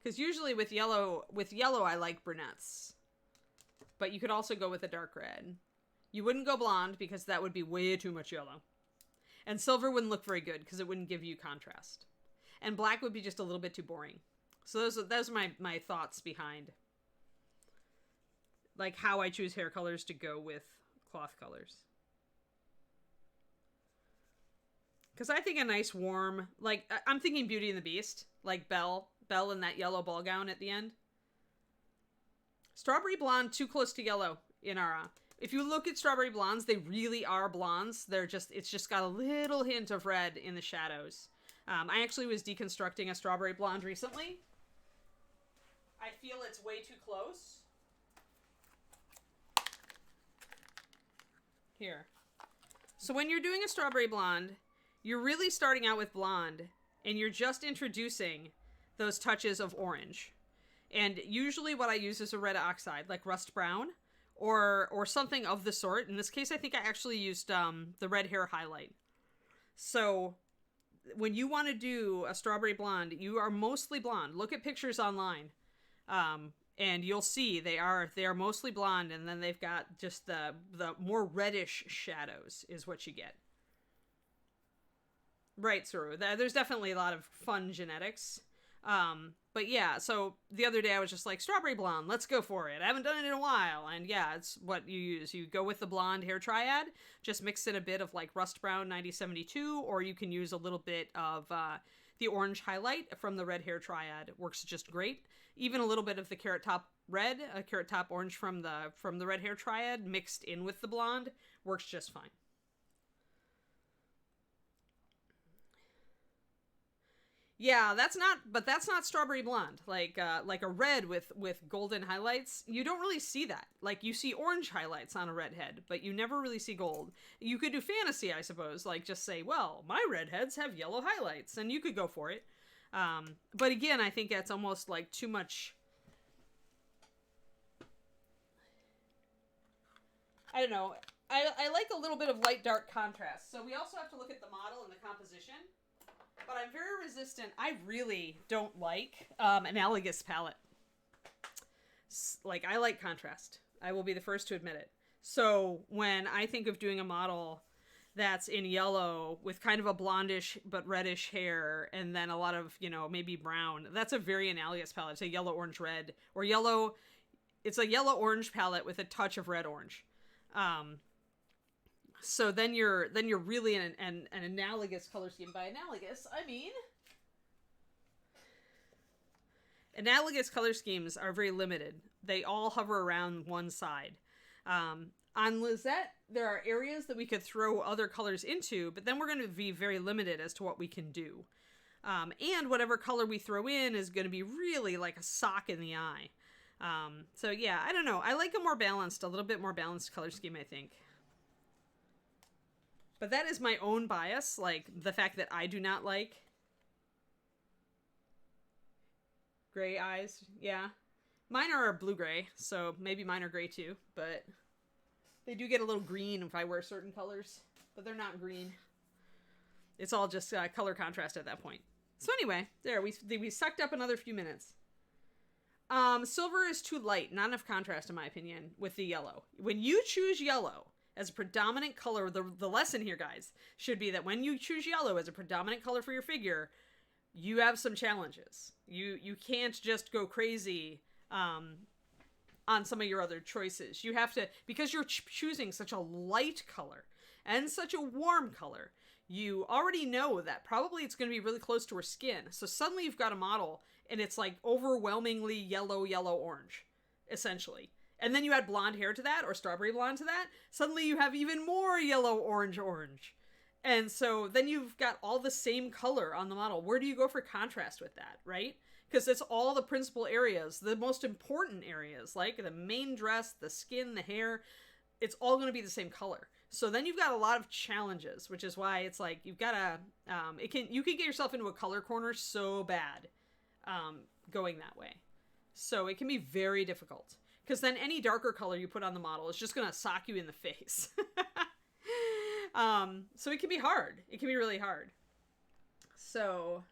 Because usually with yellow I like brunettes. But you could also go with a dark red. You wouldn't go blonde because that would be way too much yellow. And silver wouldn't look very good because it wouldn't give you contrast. And black would be just a little bit too boring. So those are my thoughts behind like how I choose hair colors to go with cloth colors. Because I think a nice warm, like, I'm thinking Beauty and the Beast, like Belle in that yellow ball gown at the end. Strawberry blonde, too close to yellow in our, if you look at strawberry blondes, they really are blondes. It's just got a little hint of red in the shadows. I actually was deconstructing a strawberry blonde recently. I feel it's way too close. Here. So when you're doing a strawberry blonde, you're really starting out with blonde, and you're just introducing those touches of orange. And usually what I use is a red oxide, like rust brown, or something of the sort. In this case, I think I actually used the red hair highlight. So when you want to do a strawberry blonde, you are mostly blonde. Look at pictures online. And you'll see they are mostly blonde, and then they've got just the more reddish shadows is what you get. Right, Suru. There's definitely a lot of fun genetics. But yeah, so the other day I was just like, strawberry blonde, let's go for it. I haven't done it in a while. And yeah, it's what you use. You go with the blonde hair triad, just mix in a bit of like rust brown 9072, or you can use a little bit of the orange highlight from the red hair triad. Works just great. Even a little bit of the carrot top red, a carrot top orange from the red hair triad mixed in with the blonde works just fine. Yeah, that's not strawberry blonde. Like a red with golden highlights. You don't really see that. Like you see orange highlights on a redhead, but you never really see gold. You could do fantasy, I suppose. Like just say, well, my redheads have yellow highlights, and you could go for it. But again, I think that's almost like too much. I don't know. I like a little bit of light dark contrast. So we also have to look at the model and the composition. But I'm very resistant. I really don't like analogous palette. Like, I like contrast. I will be the first to admit it. So when I think of doing a model that's in yellow with kind of a blondish but reddish hair and then a lot of, maybe brown, that's a very analogous palette. It's a yellow, orange, red. Or yellow, it's a yellow-orange palette with a touch of red-orange. So then you're really in an analogous color scheme. By analogous, I mean analogous color schemes are very limited. They all hover around one side. On Lizette, there are areas that we could throw other colors into, but then we're going to be very limited as to what we can do. And whatever color we throw in is going to be really like a sock in the eye. So yeah, I don't know. I like a little bit more balanced color scheme, I think. But that is my own bias, like the fact that I do not like gray eyes. Yeah. Mine are blue-gray, so maybe mine are gray too, but they do get a little green if I wear certain colors, but they're not green. It's all just color contrast at that point. So anyway, there, we sucked up another few minutes. Silver is too light, not enough contrast in my opinion, with the yellow. When you choose yellow as a predominant color, the lesson here, guys, should be that when you choose yellow as a predominant color for your figure, you have some challenges. You can't just go crazy on some of your other choices. You have to, because you're choosing such a light color and such a warm color, you already know that probably it's going to be really close to her skin. So suddenly you've got a model and it's like overwhelmingly yellow, orange, essentially. And then you add blonde hair to that, or strawberry blonde to that, suddenly you have even more yellow, orange. And so then you've got all the same color on the model. Where do you go for contrast with that, right? Because it's all the principal areas, the most important areas, like the main dress, the skin, the hair, it's all going to be the same color. So then you've got a lot of challenges, which is why it's like you've got to, you can get yourself into a color corner so bad going that way. So it can be very difficult. Because then any darker color you put on the model is just going to sock you in the face. So it can be hard. It can be really hard. So,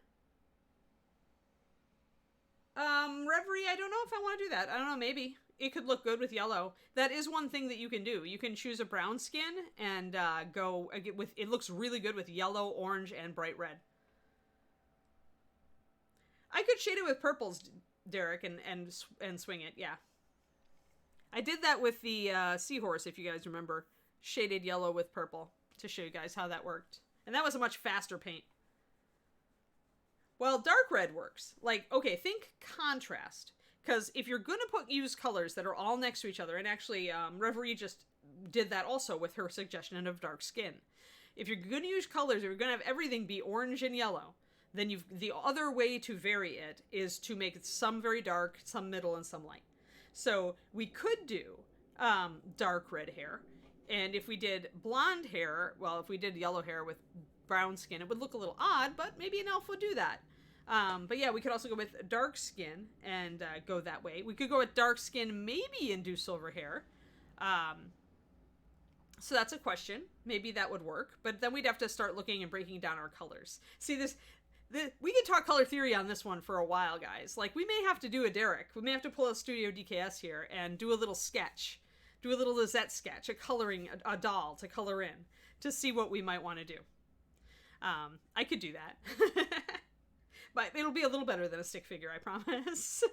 Reverie, I don't know if I want to do that. I don't know, maybe. It could look good with yellow. That is one thing that you can do. You can choose a brown skin and go with, it looks really good with yellow, orange, and bright red. I could shade it with purples, Derek, and swing it, yeah. I did that with the seahorse, if you guys remember. Shaded yellow with purple to show you guys how that worked. And that was a much faster paint. Well, dark red works. Like, okay, think contrast. Because if you're going to use colors that are all next to each other, and actually Reverie just did that also with her suggestion of dark skin. If you're going to use colors, if you're going to have everything be orange and yellow, then the other way to vary it is to make it some very dark, some middle, and some light. So we could do dark red hair. And if we did blonde hair, well, if we did yellow hair with brown skin, it would look a little odd, but maybe an elf would do that. But yeah, we could also go with dark skin and go that way. We could go with dark skin maybe and do silver hair. So that's a question. Maybe that would work, but then we'd have to start looking and breaking down our colors. See, we could talk color theory on this one for a while, guys. Like, we may have to do a Derek. We may have to pull a Studio DKS here and do a little sketch. Do a little Lizette sketch, a doll to color in, to see what we might want to do. I could do that. But it'll be a little better than a stick figure, I promise.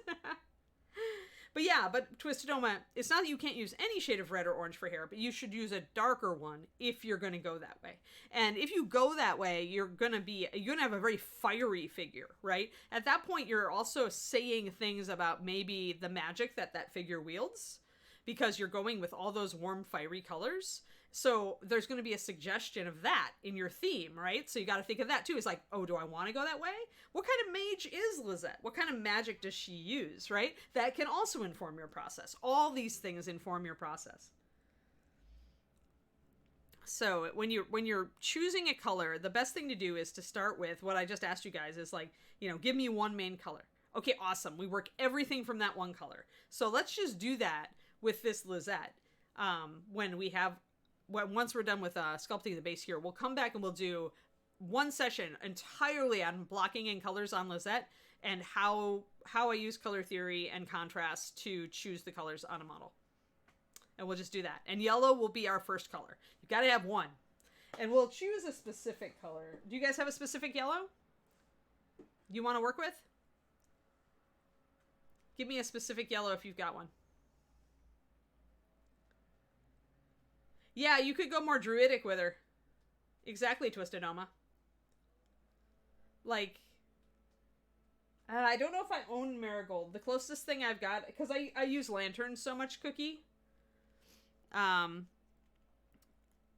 But yeah, but Twisted Oma, it's not that you can't use any shade of red or orange for hair, but you should use a darker one if you're going to go that way. And if you go that way, you're going to have a very fiery figure, right? At that point, you're also saying things about maybe the magic that figure wields, because you're going with all those warm, fiery colors. So there's going to be a suggestion of that in your theme, right? So you got to think of that too. It's like, oh, do I want to go that way? What kind of mage is Lizette? What kind of magic does she use, right? That can also inform your process. All these things inform your process. So when you're choosing a color, the best thing to do is to start with what I just asked you guys, is like, give me one main color. Okay, awesome. We work everything from that one color. So let's just do that with this Lizette. Once we're done with sculpting the base here, we'll come back and we'll do one session entirely on blocking in colors on Lizette and how I use color theory and contrast to choose the colors on a model. And we'll just do that. And yellow will be our first color. You've got to have one. And we'll choose a specific color. Do you guys have a specific yellow you want to work with? Give me a specific yellow if you've got one. Yeah, you could go more druidic with her. Exactly, Twisted Oma. Like, I don't know if I own Marigold. The closest thing I've got, because I use Lantern so much, Cookie.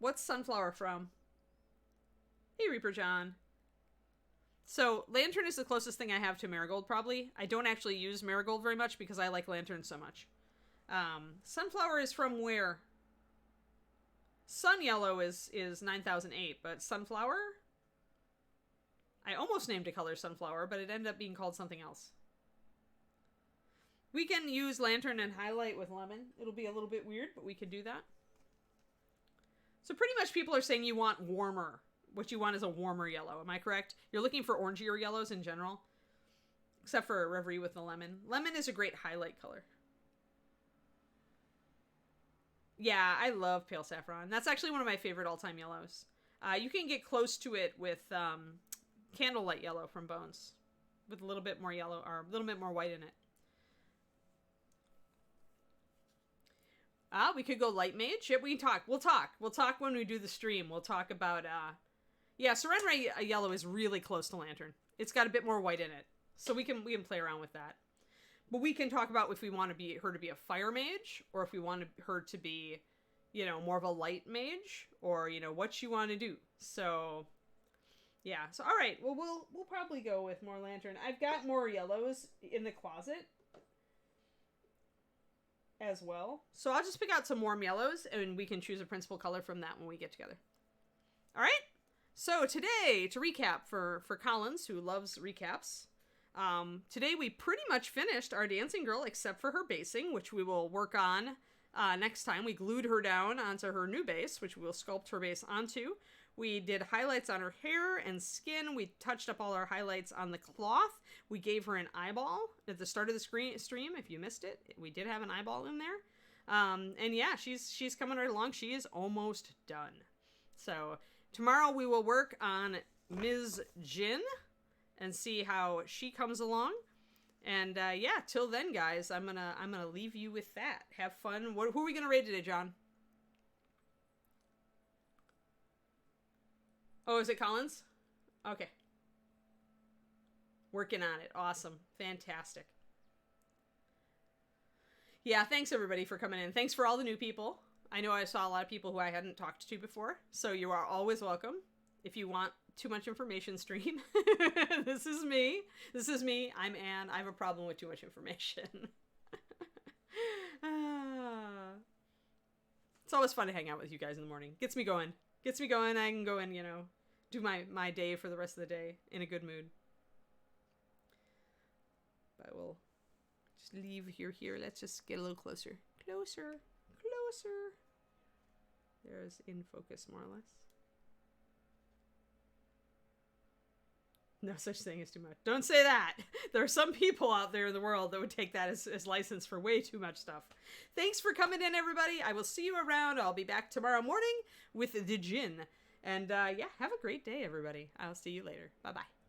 What's Sunflower from? Hey, Reaper John. So, Lantern is the closest thing I have to Marigold, probably. I don't actually use Marigold very much because I like Lantern so much. Sunflower is from where? Sun Yellow is 9008, but Sunflower? I almost named a color Sunflower, but it ended up being called something else. We can use Lantern and highlight with Lemon. It'll be a little bit weird, but we can do that. So pretty much people are saying you want warmer. What you want is a warmer yellow. Am I correct? You're looking for orangier yellows in general? Except for Reverie with the Lemon. Lemon is a great highlight color. Yeah, I love Pale Saffron. That's actually one of my favorite all-time yellows. You can get close to it with Candlelight Yellow from Bones, with a little bit more yellow, or a little bit more white in it. We could go Light Mage. Yep, we can talk. We'll talk when we do the stream. We'll talk about, yeah, Surrender Yellow is really close to Lantern. It's got a bit more white in it. So we can play around with that. But we can talk about if we want her to be a fire mage, or if we want her to be, more of a light mage, or, what you want to do. So, yeah. So, all right. Well, we'll probably go with more Lantern. I've got more yellows in the closet as well. So I'll just pick out some warm yellows, and we can choose a principal color from that when we get together. All right. So today, to recap for Collins, who loves recaps, today we pretty much finished our dancing girl except for her basing, which we will work on next time. We glued her down onto her new base, which we will sculpt her base onto. We did highlights on her hair and skin. We touched up all our highlights on the cloth. We gave her an eyeball at the start of the stream. If you missed it, we did have an eyeball in there. And yeah, she's coming right along. She is almost done. So tomorrow we will work on Ms. Jin and see how she comes along. And yeah, till then, guys, I'm gonna leave you with that. Have fun. Who are we gonna raid today, John? Oh, is it Collins? Okay. Working on it. Awesome. Fantastic. Yeah, thanks everybody for coming in. Thanks for all the new people. I know I saw a lot of people who I hadn't talked to before, so you are always welcome. If you want too much information stream, this is me. This is me. I'm Anne. I have a problem with too much information. It's always fun to hang out with you guys in the morning. Gets me going. I can go and, do my day for the rest of the day in a good mood. But we'll just leave here. Let's just get a little closer. Closer. There's in focus, more or less. No such thing as too much. Don't say that. There are some people out there in the world that would take that as license for way too much stuff. Thanks for coming in, everybody. I will see you around. I'll be back tomorrow morning with the gin. And yeah, have a great day, everybody. I'll see you later. Bye-bye.